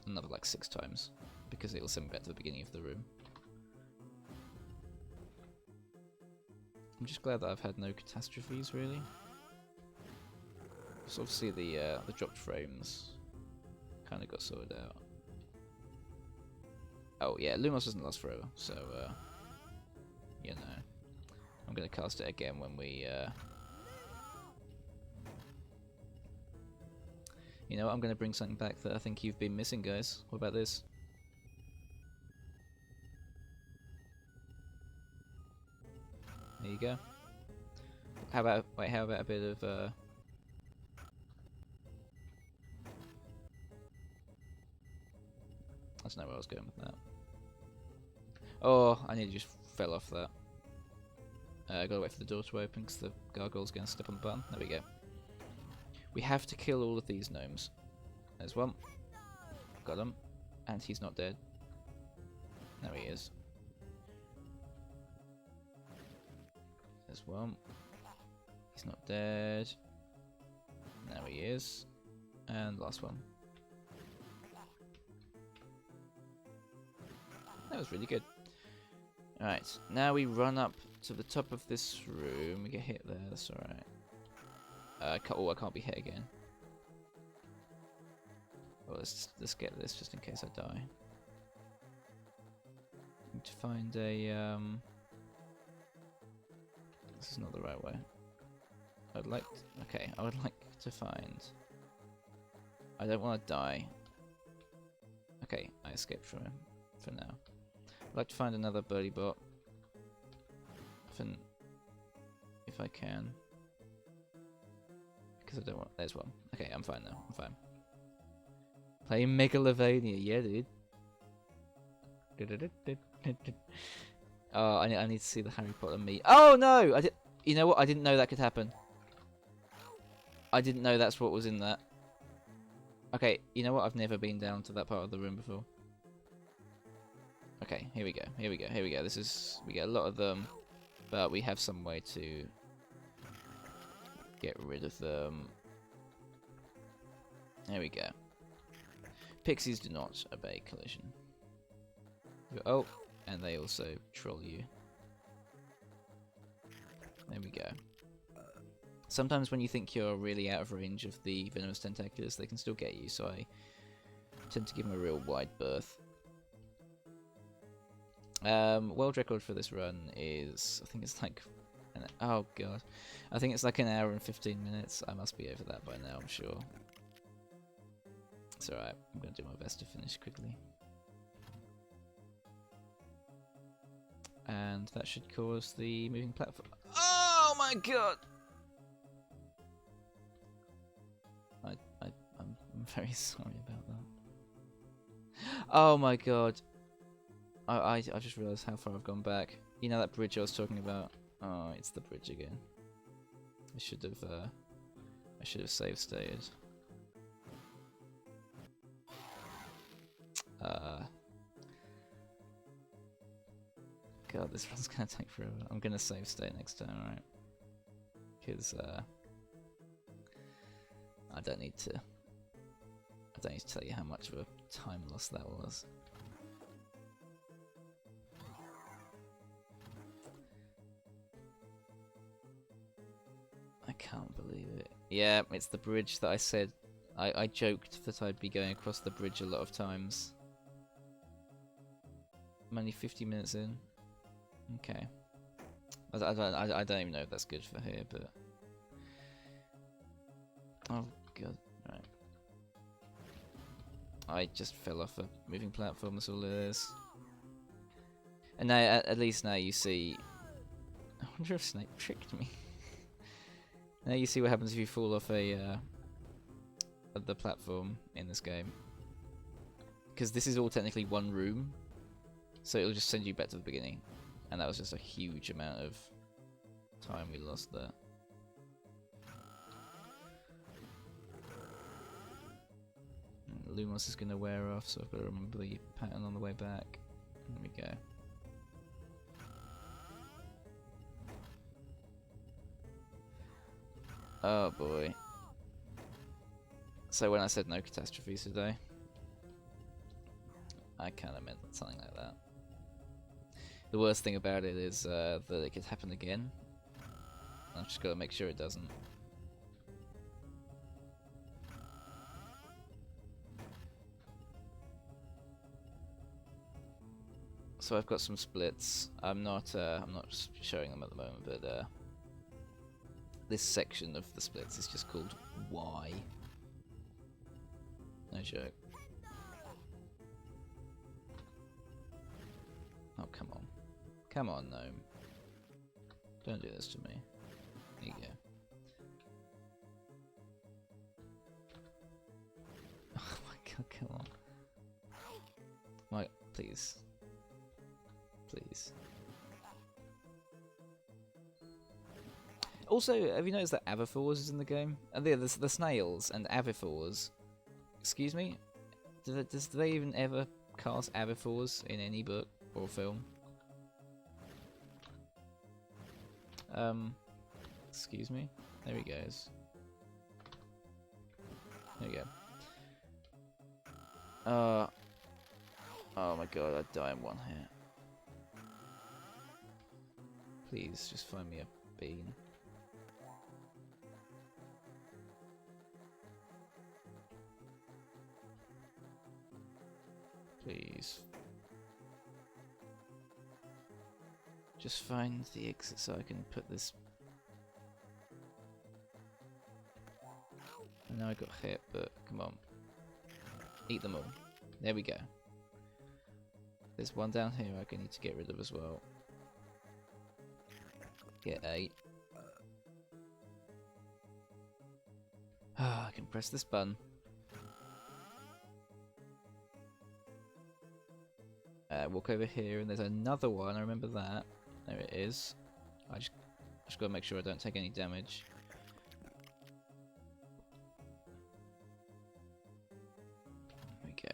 like 6 times, because it'll send me back to the beginning of the room. I'm just glad that I've had no catastrophes really. So obviously the dropped frames kind of got sorted out. Oh yeah, Lumos doesn't last forever, so you know, I'm gonna cast it again when we. You know what, I'm going to bring something back that I think you've been missing, guys. What about this? There you go. How about a bit of I don't know where I was going with that. Oh, I nearly just fell off that. I gotta wait for the door to open because the gargoyle's going to step on the button. There we go. We have to kill all of these gnomes. There's one. Got him. And he's not dead. There he is. There's one. He's not dead. There he is. And last one. That was really good. Alright, now we run up to the top of this room. We get hit there, that's alright. I can't be hit again. Well, let's get this just in case I die. Need to find a This is not the right way. I would like to find. I don't want to die. Okay, I escaped from him for now. I'd like to find another birdie bot. If I can. Because I don't want. There's one. Okay, I'm fine now. I'm fine. Playing Megalovania, yeah, dude. Oh, I need to see the Harry Potter meat. Oh no! You know what? I didn't know that could happen. I didn't know that's what was in that. Okay, you know what? I've never been down to that part of the room before. Okay, here we go. Here we go. Here we go. This is... We get a lot of them, but we have some way to get rid of them. There we go. Pixies do not obey collision. Oh, and they also troll you. There we go. Sometimes when you think you're really out of range of the venomous tentaculars, they can still get you, so I tend to give them a real wide berth. World record for this run is, I think it's like, oh god, I think it's like 1 hour and 15 minutes. I must be over that by now, I'm sure. It's alright, I'm going to do my best to finish quickly. And that should cause the moving platform. Oh my god! I'm very sorry about that. Oh my god. I just realised how far I've gone back. You know that bridge I was talking about? Oh, it's the bridge again. I should have save stated. God, this one's gonna take forever. I'm gonna save state next time, right? Because I don't need to tell you how much of a time loss that was. I can't believe it. Yeah, it's the bridge that I said. I joked that I'd be going across the bridge a lot of times. I'm only 50 minutes in. Okay. I don't even know if that's good for here, but... Oh, God. Right. I just fell off a moving platform, that's all it is. And now, at least now you see... I wonder if Snape tricked me. Now you see what happens if you fall off the platform in this game. Because this is all technically one room, so it'll just send you back to the beginning. And that was just a huge amount of time we lost there. Lumos is going to wear off, so I've got to remember the pattern on the way back. There we go. Oh boy. So when I said no catastrophes today, I kind of meant something like that. The worst thing about it is that it could happen again. I've just got to make sure it doesn't. So I've got some splits. I'm not showing them at the moment, but this section of the splits is just called Y. No joke. Oh, come on. Come on, Gnome. Don't do this to me. There you go. Oh my god, come on. Mike, please. Please. Also, have you noticed that Avifors is in the game? And the snails and Avifors. Excuse me? Do they even ever cast Avifors in any book or film? Excuse me? There he goes. There we go. Oh my god, I'd die in one hit. Please, just find me a bean. Please. Just find the exit so I can put this... I know I got hit, but come on. Eat them all. There we go. There's one down here I need to get rid of as well. Get 8. Ah, I can press this button. Walk over here, and there's another one. I remember that. There it is. Just gotta make sure I don't take any damage. There we go.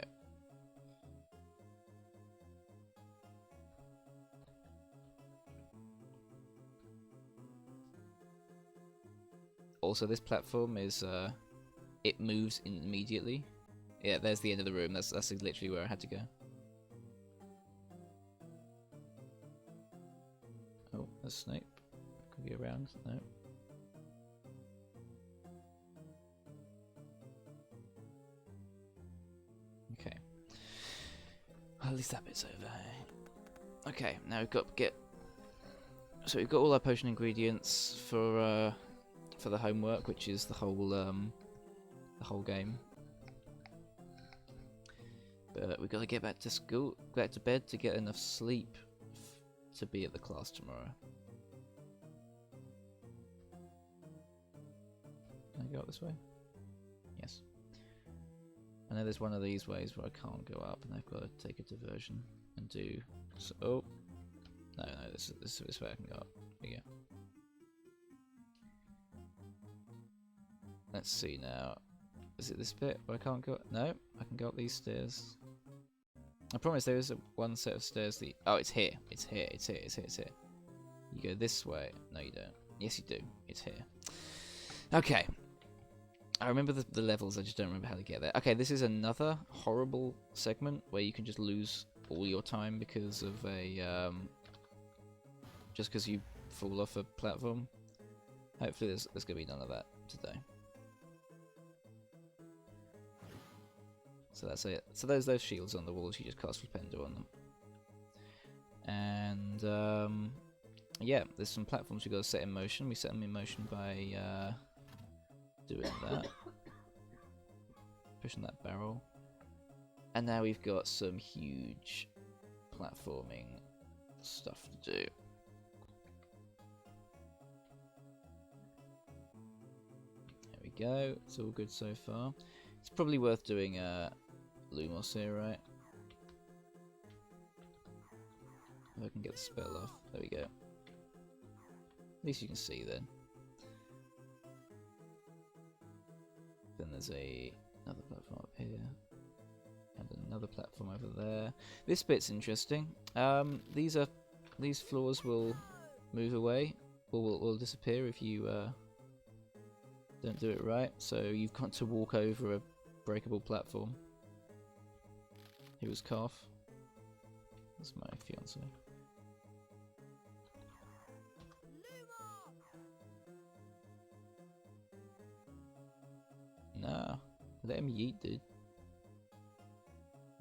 Also, this platform is, it moves immediately. Yeah, there's the end of the room. That's literally where I had to go. Oh, there's Snape. Could be around. No. Okay. Well, at least that bit's over. Okay, now we've got So we've got all our potion ingredients for the homework, which is the whole game. But we've got to get back to school, back to bed to get enough sleep to be at the class tomorrow. Can I go up this way? Yes. I know there's one of these ways where I can't go up, and I've got to take a diversion and do. So, oh, no, this is where I can go up. There you go. Let's see now. Is it this bit where I can't go? No, I can go up these stairs. I promise there is one set of stairs that... Oh, it's here. It's here. It's here. It's here. It's here. You go this way. No, you don't. Yes, you do. It's here. Okay. I remember the levels. I just don't remember how to get there. Okay, this is another horrible segment where you can just lose all your time because of a... just because you fall off a platform. Hopefully there's going to be none of that today. So that's it. So those shields on the walls, you just cast Flipendo on them. And yeah, there's some platforms we've got to set in motion. We set them in motion by doing that. Pushing that barrel. And now we've got some huge platforming stuff to do. There we go. It's all good so far. It's probably worth doing Lumos here, right? If I can get the spell off. There we go. At least you can see then. Then there's another platform up here. And another platform over there. This bit's interesting. These floors will move away. Or will disappear if you don't do it right. So you've got to walk over a breakable platform. He was Cough. That's my fiance. Nah, let him yeet, dude.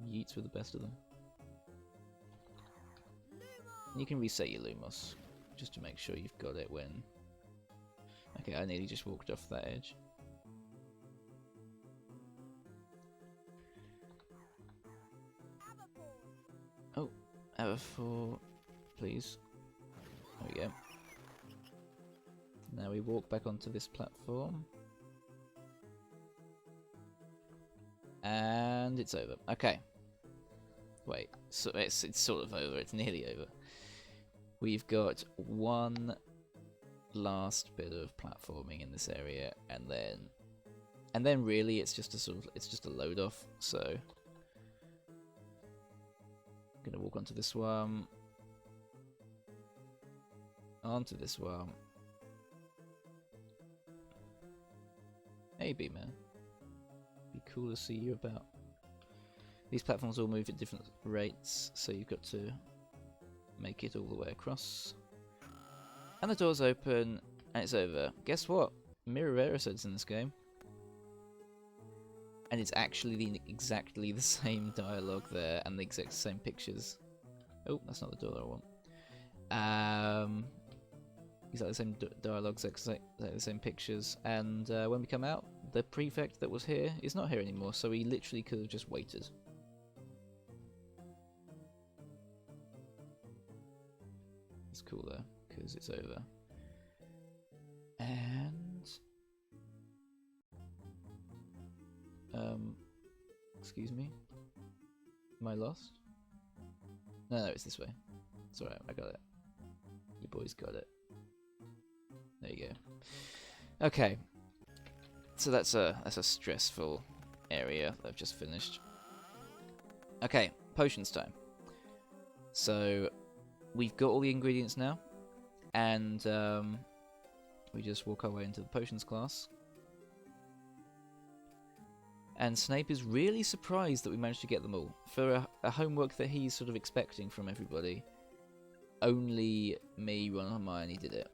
Yeets were the best of them. And you can reset your Lumos, just to make sure you've got it when... Okay, I nearly just walked off that edge. Oh, Everfor, please. There we go. Now we walk back onto this platform. And it's over. Okay. Wait, so it's sort of over. It's nearly over. We've got one last bit of platforming in this area, and then really it's just a load off. So I'm gonna walk onto this one, onto this one. Hey, B-Man. Be cool to see you about. These platforms all move at different rates, so you've got to make it all the way across. And the door's open, and it's over. Guess what? Mirror Erisod's in this game. And it's actually exactly the same dialogue there, and the exact same pictures. Oh, that's not the door that I want. Exactly the same dialogue, exactly the same pictures. And when we come out, the prefect that was here is not here anymore, so he literally could have just waited. It's cool though, because it's over. And excuse me, am I lost? No, it's this way. It's alright, I got it. You boys got it. There you go. Okay. So that's a stressful area that I've just finished. Okay, potions time. So we've got all the ingredients now, and we just walk our way into the potions class. And Snape is really surprised that we managed to get them all. For a homework that he's sort of expecting from everybody, only me, Ron, and Hermione did it.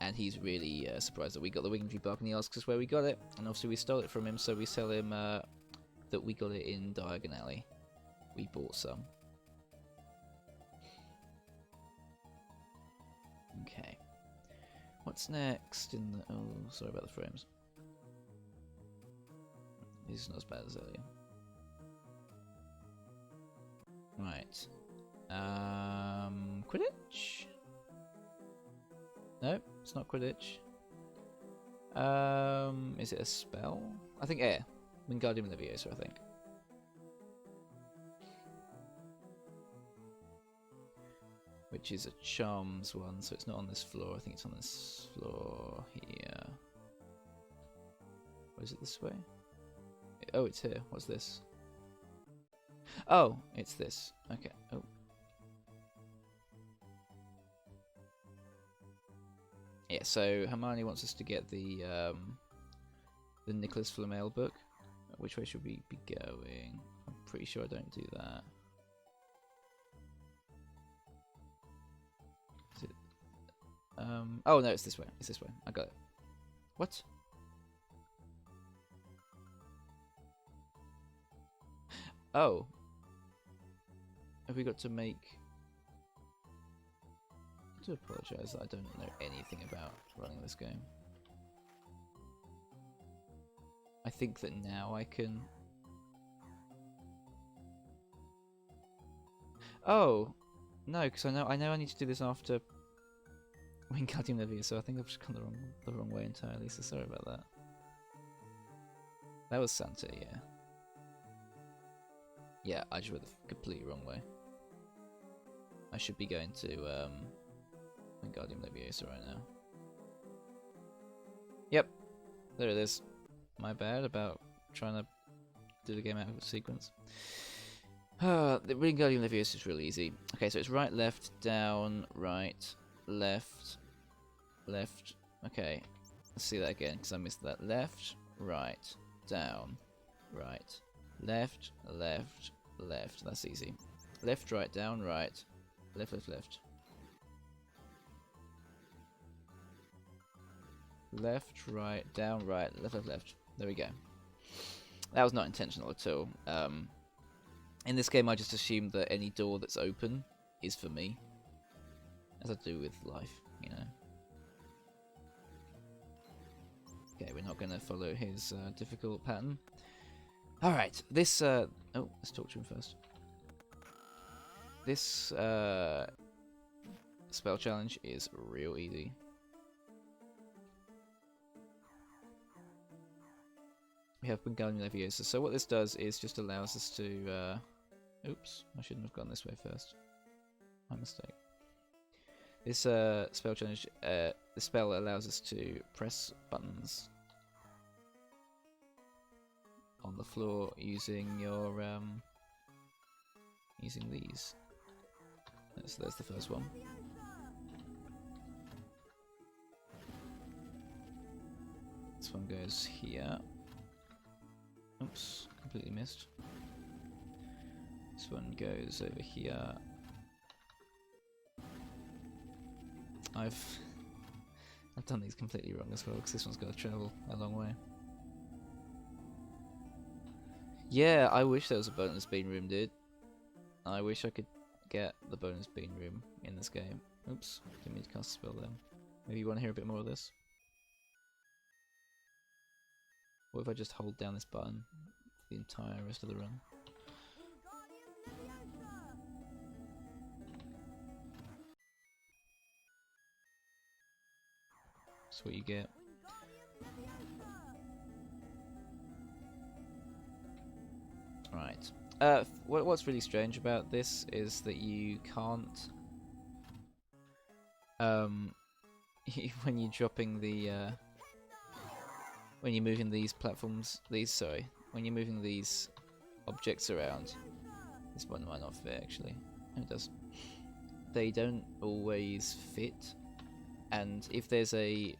And he's really surprised that we got the Wingtree bark, and he asks us where we got it. And obviously we stole it from him, so we tell him that we got it in Diagon Alley. We bought some. Okay. What's next in the... Oh, sorry about the frames. This is not as bad as earlier. Right. Quidditch? No, it's not Quidditch. Is it a spell? I think air. Wingardium Leviosa, I think. Which is a charms one, so it's not on this floor. I think it's on this floor here. Or is it this way? Oh, it's here. What's this? Oh, it's this. Okay. Oh. Yeah, so Hermione wants us to get the Nicholas Flamel book. Which way should we be going? I'm pretty sure I don't do that. Is it? Oh no, it's this way. It's this way. I got it. What? Oh. Have we got to make... I do apologise that I don't know anything about running this game. I think that now I can... Oh! No, because I know I need to do this after Wingardium Leviosa, so I think I've just gone the wrong way entirely, so sorry about that. That was Santa, yeah. Yeah, I just went the completely wrong way. I should be going to Wingardium Leviosa right now. Yep, there it is. My bad about trying to do the game out of sequence. The Wingardium Leviosa is really easy. Okay, so it's right, left, down, right, left, left. Okay, let's see that again because I missed that. Left, right, down, right, left, left, left. That's easy. Left, right, down, right, left, left, left. Left, right, down, right, left, left, left. There we go. That was not intentional at all. In this game, I just assumed that any door that's open is for me, as I do with life, you know. Okay, we're not going to follow his difficult pattern. Alright, this... oh, let's talk to him first. This spell challenge is real easy. We have Wingardium Leviosa. So what this does is just allows us to... oops, I shouldn't have gone this way first. My mistake. This spell challenge, the spell allows us to press buttons on the floor using your using these. So there's the first one. This one goes here. Oops, completely missed. This one goes over here. I've done these completely wrong as well because this one's got to travel a long way. Yeah, I wish there was a bonus bean room, dude. I wish I could get the bonus bean room in this game. Oops, didn't mean to cast a spell then. Maybe you want to hear a bit more of this? What if I just hold down this button for the entire rest of the run? That's what you get. Right. What's really strange about this is that you can't when you're dropping the when you're moving these platforms, when you're moving these objects around, this one might not fit actually. It does. They don't always fit, and if there's a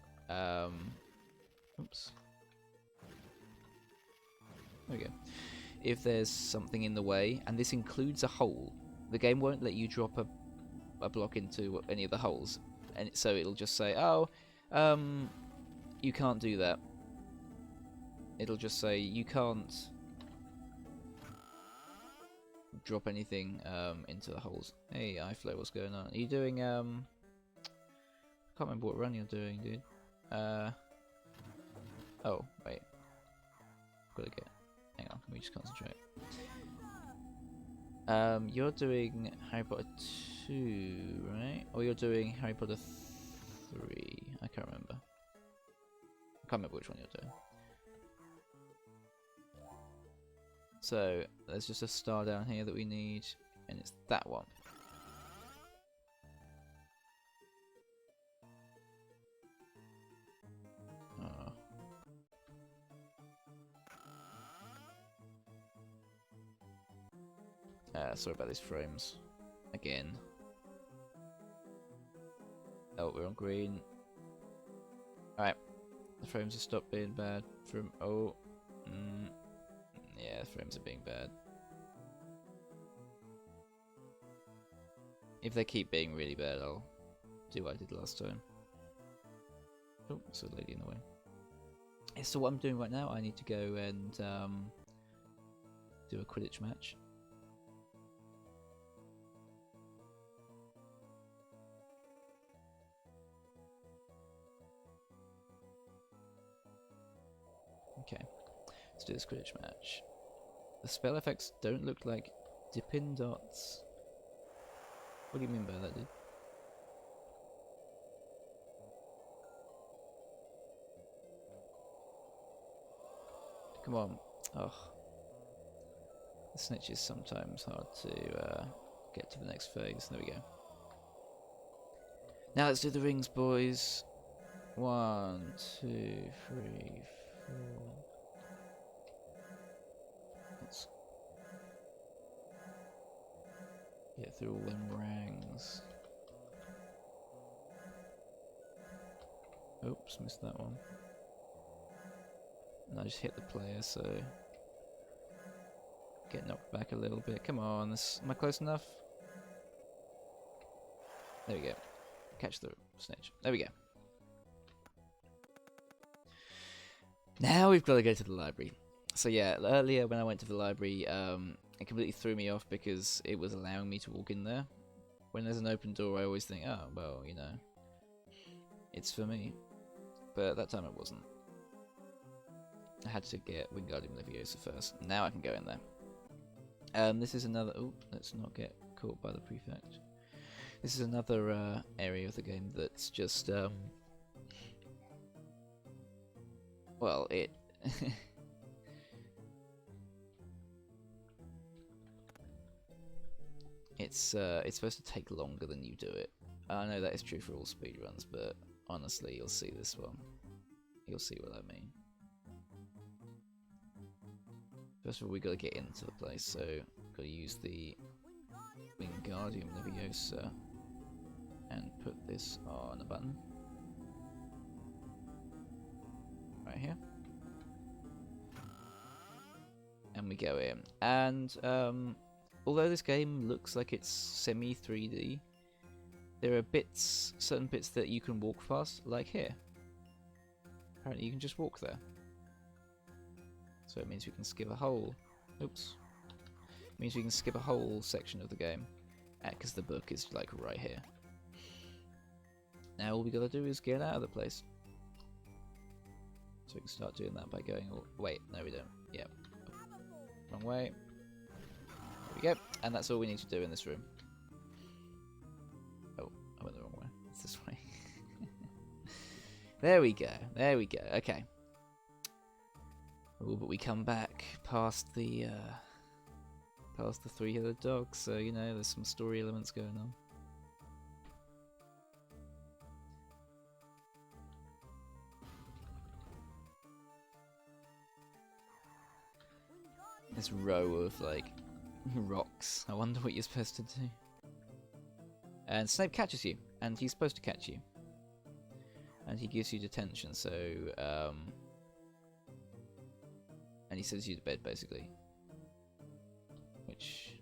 oops, there we go. If there's something in the way, and this includes a hole, the game won't let you drop a block into any of the holes, and so it'll just say, oh, you can't do that. It'll just say you can't drop anything into the holes. Hey, iFlow, what's going on? Are you doing I can't remember what run you're doing, dude. Oh, wait. Gotta get. Hang on, let me just concentrate. You're doing Harry Potter 2, right? Or you're doing Harry Potter 3? I can't remember. I can't remember which one you're doing. So, there's just a star down here that we need, and it's that one. Oh. Sorry about these frames. Again. Oh, we're on green. Alright. The frames have stopped being bad from... Oh. Yeah, the frames are being bad. If they keep being really bad, I'll do what I did last time. Oh, there's a lady in the way. Yeah, so what I'm doing right now, I need to go and do a Quidditch match. Okay, let's do this Quidditch match. The spell effects don't look like Dippin' Dots. What do you mean by that, dude? Come on. Oh. The snitch is sometimes hard to get to the next phase. There we go. Now let's do the rings, boys. 1, 2, 3, 4. Let's get through all them rings. Oops, missed that one. And I just hit the player, so get knocked back a little bit. Come on, am I close enough? There we go. Catch the snitch. There we go. Now we've got to go to the library. So yeah, earlier when I went to the library, it completely threw me off because it was allowing me to walk in there. When there's an open door, I always think, oh, well, you know, it's for me. But that time it wasn't. I had to get Wingardium Leviosa first. Now I can go in there. This is another... Oh, let's not get caught by the prefect. This is another area of the game that's just... well, it... it's supposed to take longer than you do it. I know that is true for all speedruns, but honestly, you'll see this one. You'll see what I mean. First of all, we got to get into the place, so got to use the Wingardium Leviosa and put this on a button right here, and we go in. And although this game looks like it's semi 3D, there are certain bits that you can walk past, like here. Apparently, you can just walk there. So it means we can skip a whole... Oops. It means we can skip a whole section of the game. Because the book is, like, right here. Now all we gotta do is get out of the place. So we can start doing that by going... Wait, no we don't. Yeah. Wrong way. There we go. And that's all we need to do in this room. Oh, I went the wrong way. It's this way. There we go. There we go. Okay. Oh, but we come back past the three-headed dog, so you know there's some story elements going on. this row of like rocks. I wonder what you're supposed to do. And Snape catches you, and he's supposed to catch you. And he gives you detention, so and he sends you to bed basically. Which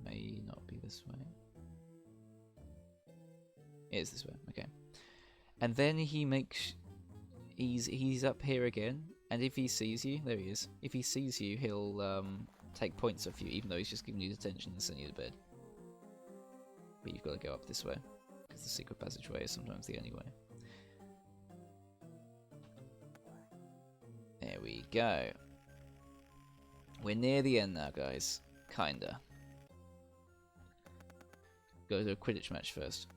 may not be this way. It is this way, okay. And then he makes he's up here again, and if he sees you, there he is. If he sees you, he'll take points off you, even though he's just giving you detention and sending you to bed. But you've got to go up this way, because the secret passageway is sometimes the only way. There we go. We're near the end now, guys. Kinda. Go to a Quidditch match first.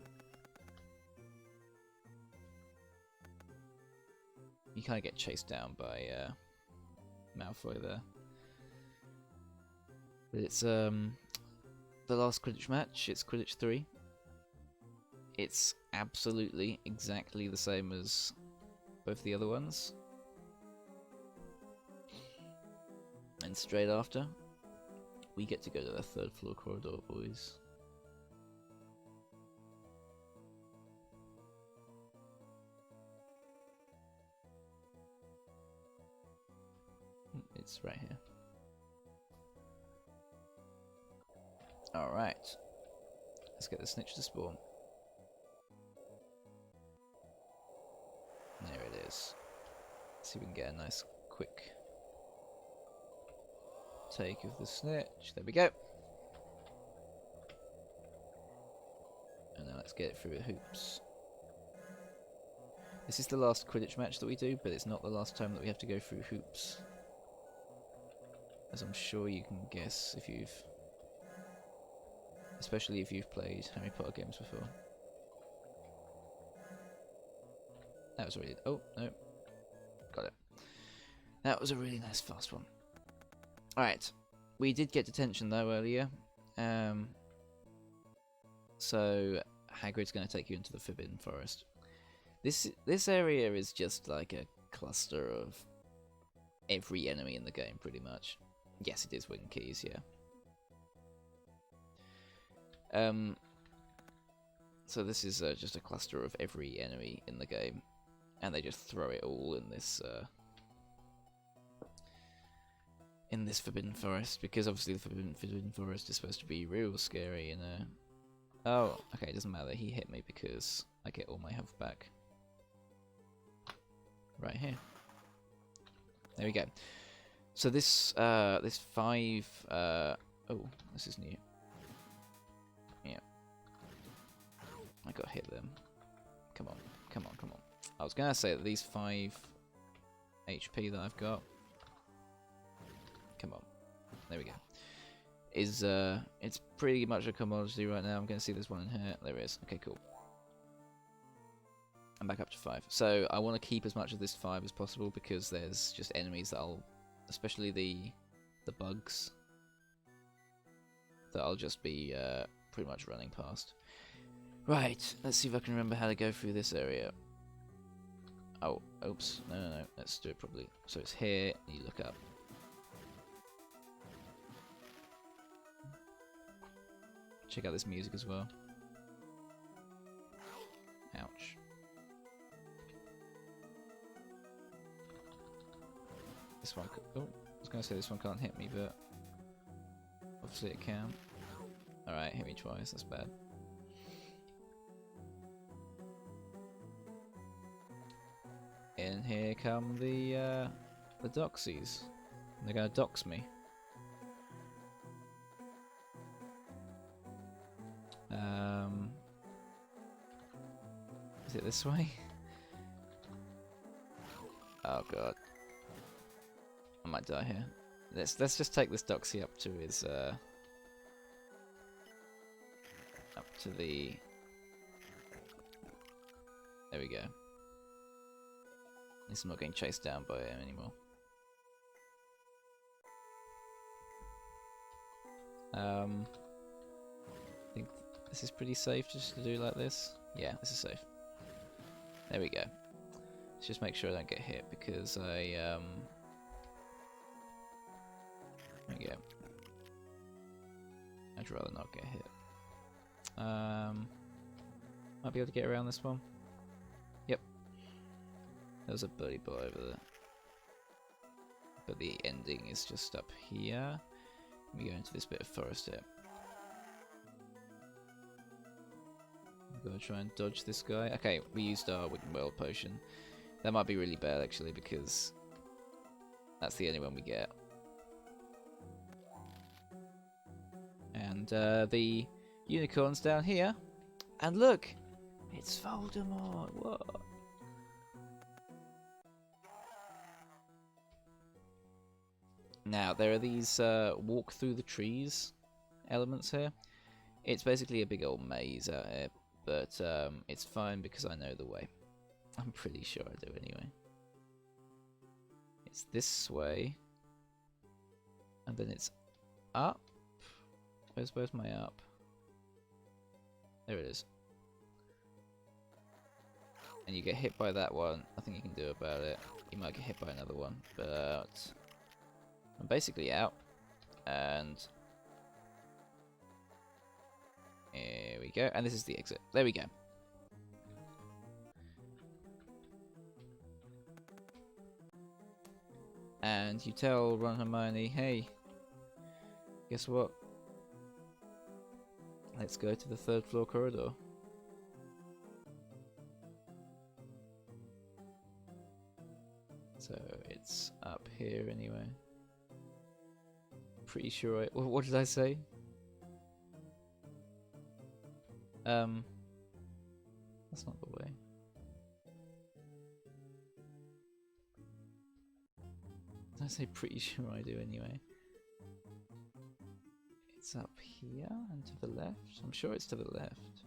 You kind of get chased down by Malfoy there. But it's the last Quidditch match. It's Quidditch 3. It's absolutely exactly the same as both the other ones. And straight after, we get to go to the 3rd floor corridor, boys. It's right here. Alright. Let's get the snitch to spawn. There it is. Let's see if we can get a nice quick take of the snitch. There we go. And now let's get it through the hoops. This is the last Quidditch match that we do, but it's not the last time that we have to go through hoops. As I'm sure you can guess if you've... especially if you've played Harry Potter games before. That was really... oh, no. Got it. That was a really nice fast one. Alright. We did get detention though earlier. So Hagrid's going to take you into the Forbidden Forest. This area is just like a cluster of every enemy in the game, pretty much. Yes, it is wing keys, yeah. So this is just a cluster of every enemy in the game, and they just throw it all in this Forbidden Forest, because obviously the Forbidden Forest is supposed to be real scary, you know. Oh, okay, it doesn't matter. He hit me because I get all my health back. Right here. There we go. So this 5 oh, this is new. Yeah. I got hit them. Come on, come on, come on. I was gonna say that these 5 HP that I've got, come on, there we go, is it's pretty much a commodity right now. I'm gonna see this one in here. There it is. Okay, cool. I'm back up to 5. So I want to keep as much of this 5 as possible, because there's just enemies that I'll, especially the bugs, that I'll just be pretty much running past. Right, let's see if I can remember how to go through this area. Oh, oops, no, let's do it properly. So it's here, and you look up. Check out this music as well. Ouch. This one, oh, I was going to say this one can't hit me, but obviously it can. Alright, hit me twice, that's bad. And here come the doxies. They're going to dox me. Is it this way? Oh god. I might die here. Let's just take this doxy up to his up to the... there we go. At least I'm not getting chased down by him anymore. I think this is pretty safe just to do like this. Yeah, this is safe. There we go. Let's just make sure I don't get hit, because I There we go. I'd rather not get hit. Might be able to get around this one. Yep. There's a birdie bot over there. But the ending is just up here. We go into this bit of forest here. I'm gonna try and dodge this guy. Okay, we used our Wooden Well potion. That might be really bad actually because that's the only one we get. And the unicorn's down here. And look! It's Voldemort! What? Now, there are these walk through the trees elements here. It's basically a big old maze out here, but it's fine because I know the way. I'm pretty sure I do anyway. It's this way, and then it's up. Where's my up? There it is. And you get hit by that one. Nothing you can do about it. You might get hit by another one, but I'm basically out. And here we go. And this is the exit. There we go. And you tell Ron and Hermione, hey, guess what? Let's go to the 3rd floor corridor. So it's up here anyway. Pretty sure I... What did I say? That's not the way. Did I say pretty sure I do anyway? It's up here and to the left. I'm sure it's to the left.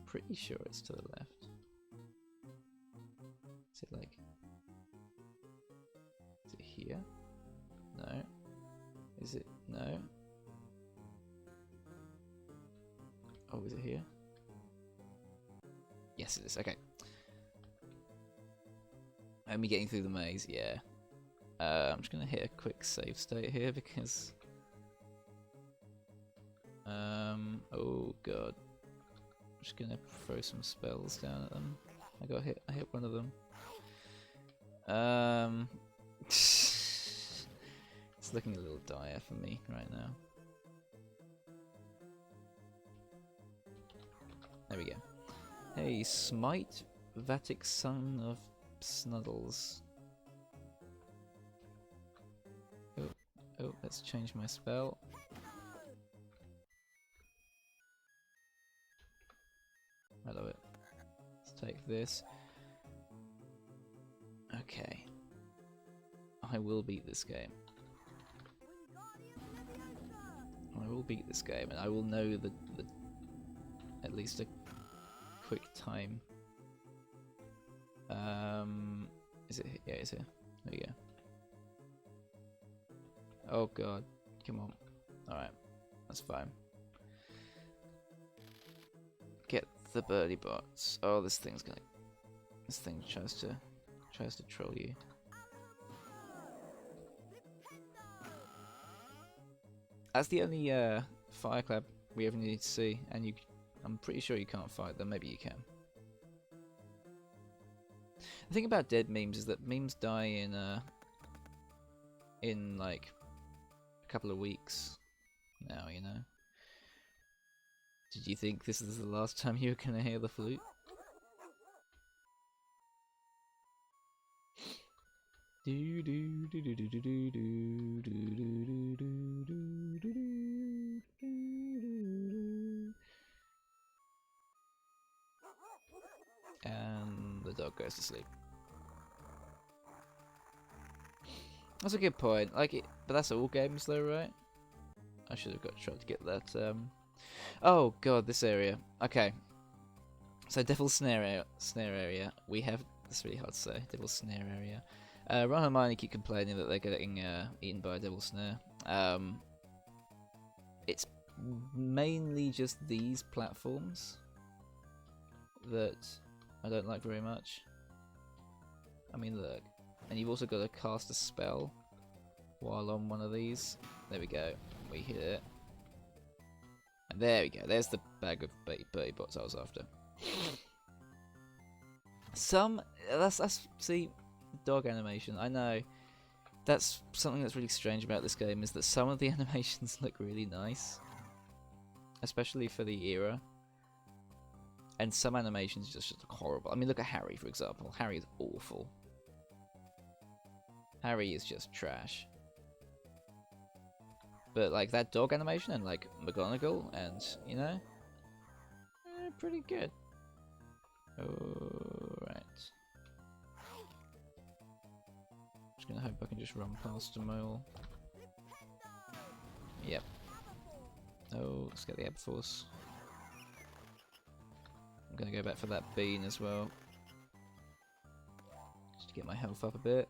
Pretty sure it's to the left. Is it like... Is it here? No. Is it? No. Oh, is it here? Yes, it is. Okay. And me getting through the maze, yeah. I'm just gonna hit a quick save state here because... oh god. I'm just gonna throw some spells down at them. I hit one of them. It's looking a little dire for me right now. There we go. Hey, Smite, Vatic son of Snuddles. Oh, let's change my spell. I love it. Let's take this. Okay. I will beat this game. I will beat this game, and I will know the at least a quick time. Is it? Yeah, it's here. There you go. Oh god, come on. Alright, that's fine. Get the birdie bots. Oh, this thing tries to troll you. That's the only fire clap we ever need to see, and I'm pretty sure you can't fight them. Maybe you can. The thing about dead memes is that memes die in like a couple of weeks now, you know. Did you think this is the last time you were gonna hear the flute? And the dog goes to sleep. That's a good point. Like it, but that's all games, though, right? I should have tried to get that. Oh god, this area. Okay. So Devil's Snare area. We have. That's really hard to say. Devil's Snare area. Ron and Hermione keep complaining that they're getting eaten by a Devil's Snare. It's mainly just these platforms that I don't like very much. I mean, look. And you've also got to cast a spell while on one of these. There we go. We hit it. And there we go. There's the bag of Bertie Bots I was after. That's see, dog animation. I know. That's something that's really strange about this game, is that some of the animations look really nice. Especially for the era. And some animations just look horrible. I mean, look at Harry, for example. Harry is awful. Harry is just trash. But, like, that dog animation and, like, McGonagall and, you know, pretty good. Alright. Just gonna hope I can just run past them all. Yep. Oh, let's get the Ebb Force. I'm gonna go back for that bean as well. Just to get my health up a bit.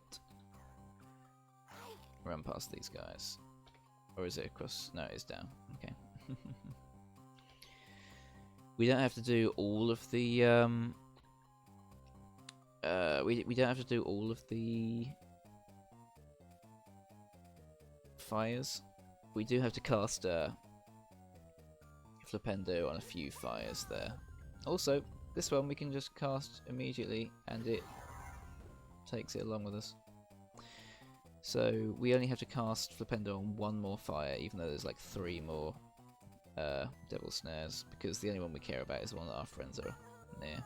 Run past these guys. Or is it across? No, it's down. Okay. We don't have to do all of the we don't have to do all of the fires. We do have to cast Flipendo on a few fires there. Also, this one we can just cast immediately and it takes it along with us. So we only have to cast Flipendo on one more fire, even though there's like 3 more Devil Snares, because the only one we care about is the one that our friends are near.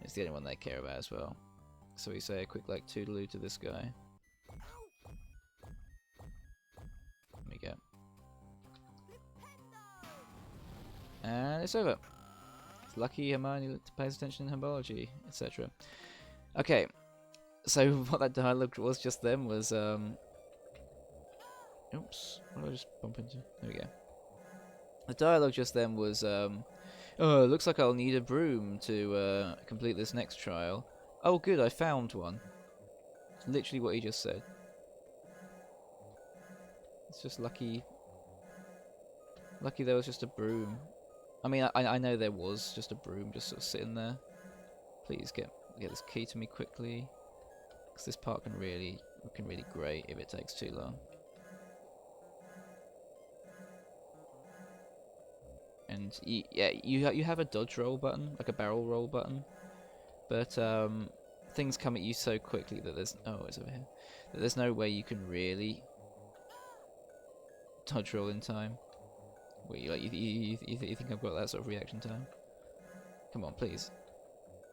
It's the only one they care about as well. So we say a quick like toodaloo to this guy. There we go. And it's over. It's lucky Hermione pays attention in herbology, etc. Okay, so what that dialogue was just then was oops, what did I just bump into? There we go. The dialogue just then was oh, it looks like I'll need a broom to complete this next trial. Oh good, I found one. It's literally what he just said. It's just lucky there was just a broom. I mean, I know there was just a broom just sort of sitting there. Please get this key to me quickly, because this part can really grate if it takes too long. And you have a dodge roll button, like a barrel roll button, but things come at you so quickly that there's it's over here. That there's no way you can really dodge roll in time. Wait, you think I've got that sort of reaction time? Come on, please.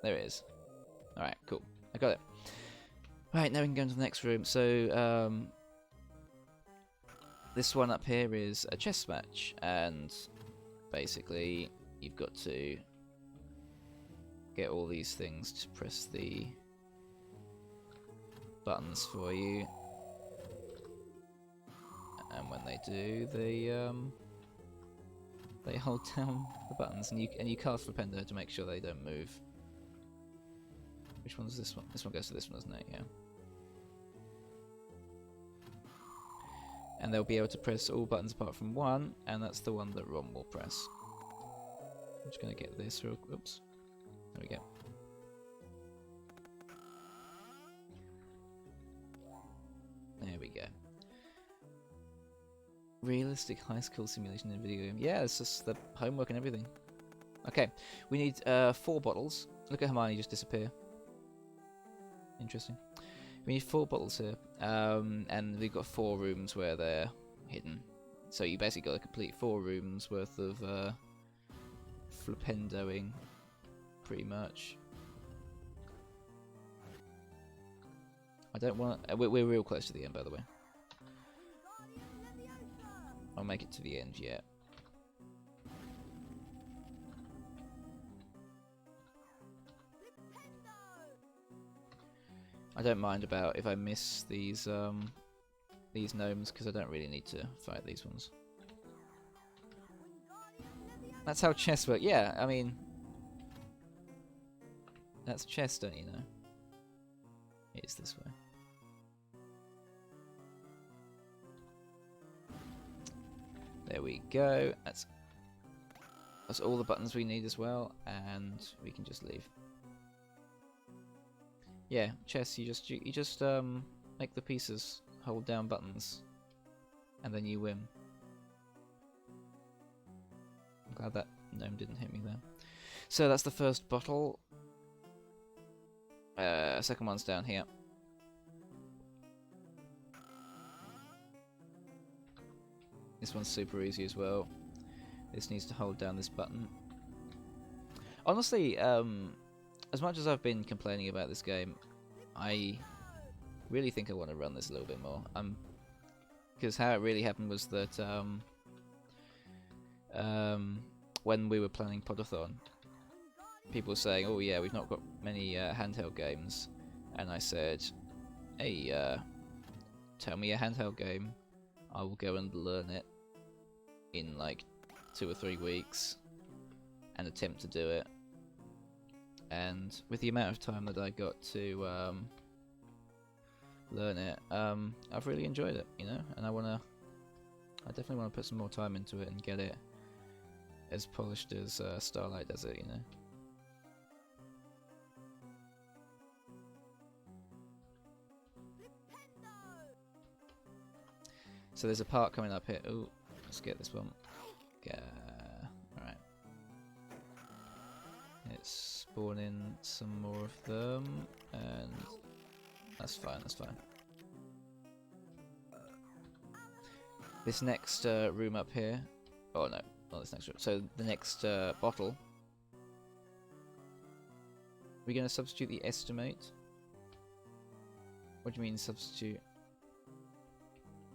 There it is. Alright, cool. I got it. Right, now we can go into the next room. So, this one up here is a chess match, and basically you've got to get all these things to press the buttons for you. And when they do, they hold down the buttons, and you cast Flipendo to make sure they don't move. Which one's this one? This one goes to this one, doesn't it? Yeah. And they'll be able to press all buttons apart from one, and that's the one that Ron will press. I'm just gonna get this real. Oops. There we go. There we go. Realistic high school simulation in a video game. Yeah, it's just the homework and everything. Okay, we need 4 bottles. Look at Hermione just disappear. Interesting. We need 4 bottles here, and we've got 4 rooms where they're hidden. So you basically got to complete 4 rooms worth of Flipendoing, pretty much. I don't want. We're real close to the end, by the way. I'll make it to the end yet. I don't mind about if I miss these gnomes, because I don't really need to fight these ones. That's how chess works. Yeah, I mean, that's chess, don't you know? It's this way. There we go. That's all the buttons we need as well, and we can just leave. Yeah, chess. You just make the pieces hold down buttons, and then you win. I'm glad that gnome didn't hit me there. So that's the first bottle. Second one's down here. This one's super easy as well. This needs to hold down this button. Honestly, as much as I've been complaining about this game, I really think I want to run this a little bit more. Because how it really happened was that when we were planning Potterthon, people were saying, "Oh yeah, we've not got many handheld games," and I said, "Hey, tell me a handheld game. I will go and learn it in like 2 or 3 weeks and attempt to do it." And with the amount of time that I got to learn it, I've really enjoyed it, you know. And I definitely want to put some more time into it and get it as polished as Starlight does it, you know. So there's a part coming up here. Ooh, let's get this one. Alright. Let's spawn in some more of them, and that's fine, that's fine. This next room up here. Oh no, not this next room. So the next bottle. We're going to substitute the estimate. What do you mean substitute?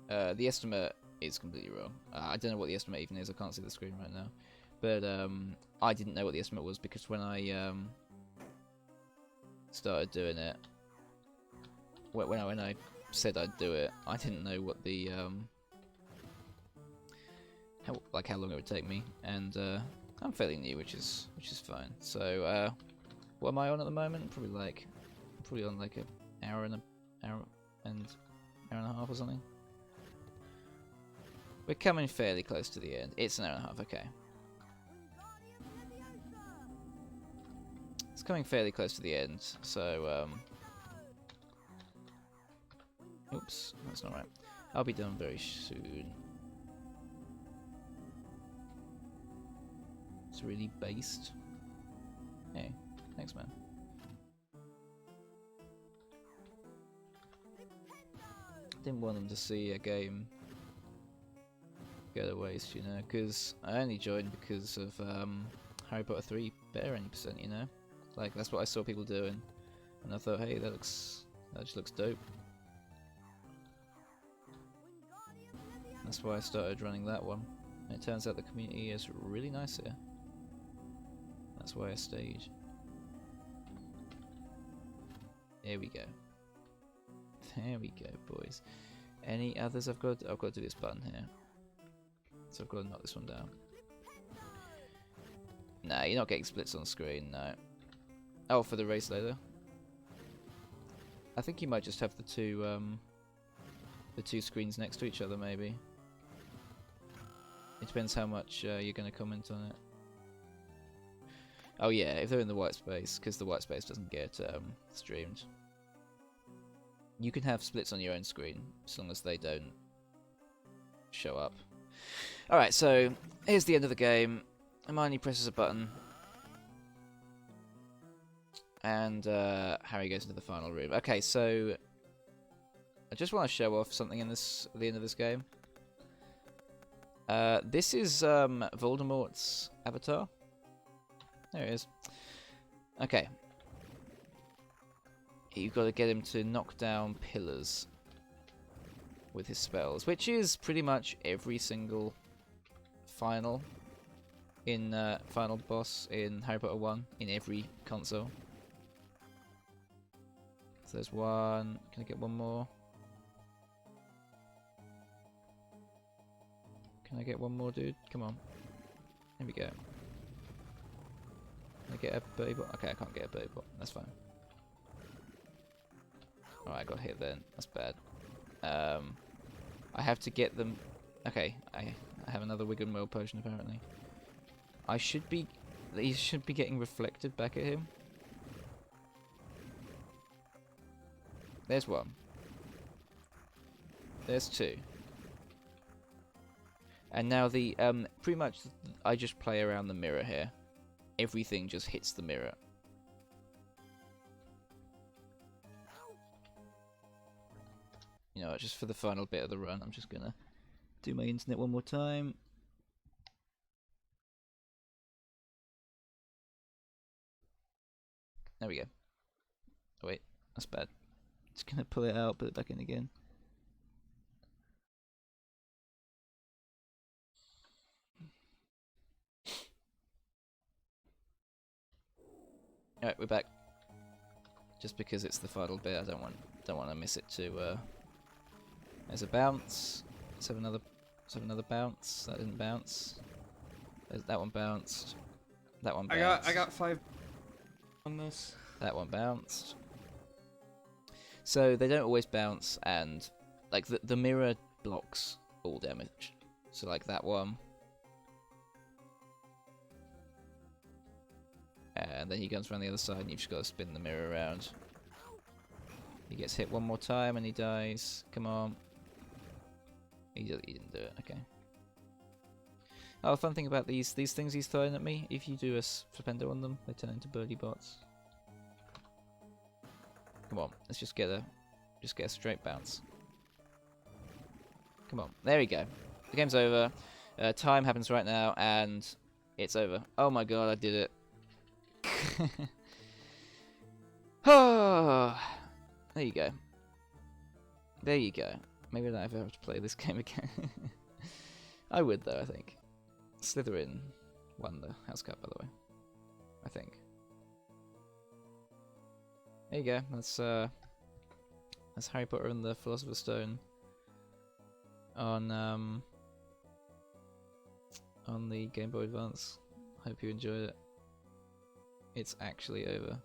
The estimate is completely wrong. I don't know what the estimate even is. I can't see the screen right now. But I didn't know what the estimate was because when I started doing it, when I said I'd do it, I didn't know what the how long it would take me, and I'm fairly new, which is fine. So what am I on at the moment? Probably on like an hour and a half or something. We're coming fairly close to the end. It's an hour and a half, okay. It's coming fairly close to the end, so oops, that's not right. I'll be done very soon. It's really based. Hey, thanks man. Didn't want them to see a game go to waste, you know, because I only joined because of Harry Potter 3 better any percent, you know? Like, that's what I saw people doing, and I thought, hey, that just looks dope. That's why I started running that one, and it turns out the community is really nice here. That's why I stayed. There we go. There we go, boys. Any others I've got to do this button here. So I've got to knock this one down. Nah, you're not getting splits on screen, no. Oh, for the race later. I think you might just have the two screens next to each other, maybe. It depends how much you're going to comment on it. Oh yeah, if they're in the white space, because the white space doesn't get streamed. You can have splits on your own screen, as long as they don't show up. Alright, so here's the end of the game. Hermione presses a button. And Harry goes into the final room. Okay, so I just want to show off something at the end of this game. This is Voldemort's avatar. There it is. Okay. You've got to get him to knock down pillars with his spells, which is pretty much every single final boss in Harry Potter 1 in every console. So there's one. Can I get one more? Can I get one more, dude? Come on. There we go. Can I get a birdie bot? Okay, I can't get a birdie bot. That's fine. Alright, I got hit then. That's bad. I have to get them... Okay, I have another Wiggle potion apparently. These should be getting reflected back at him. There's one. There's 2. And now the pretty much I just play around the mirror here. Everything just hits the mirror. You know, just for the final bit of the run, I'm just gonna do my internet one more time. There we go. Oh wait, that's bad. Just gonna pull it out, put it back in again. Alright, we're back. Just because it's the final bit, I don't want to miss it to there's a bounce. Let's have another bounce. That didn't bounce. That one bounced. That one bounced. I got 5 on this. That one bounced. So they don't always bounce, and like the mirror blocks all damage. So like that one. And then he comes around the other side and you've just got to spin the mirror around. He gets hit one more time and he dies. Come on. He didn't do it, okay. Oh, fun thing about these things he's throwing at me, if you do a flipendo on them, they turn into birdie bots. Come on, let's just get a straight bounce. Come on, there we go. The game's over. Time happens right now and it's over. Oh my god, I did it. Oh, there you go. There you go. Maybe I don't ever have to play this game again. I would though, I think. Slytherin won the House Cup, by the way. I think. There you go. That's Harry Potter and the Philosopher's Stone on the Game Boy Advance. Hope you enjoyed it. It's actually over.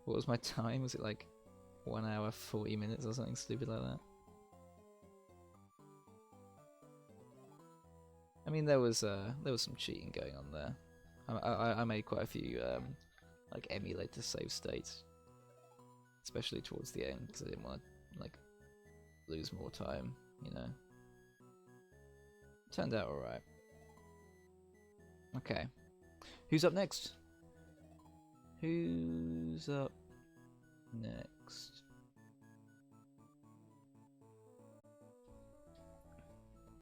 What was my time? Was it like 1 hour 40 minutes or something stupid like that? I mean, there was some cheating going on there. I made quite a few like emulator save states, especially towards the end because I didn't want to like lose more time. You know. Turned out alright. Okay, who's up next? Who's up next?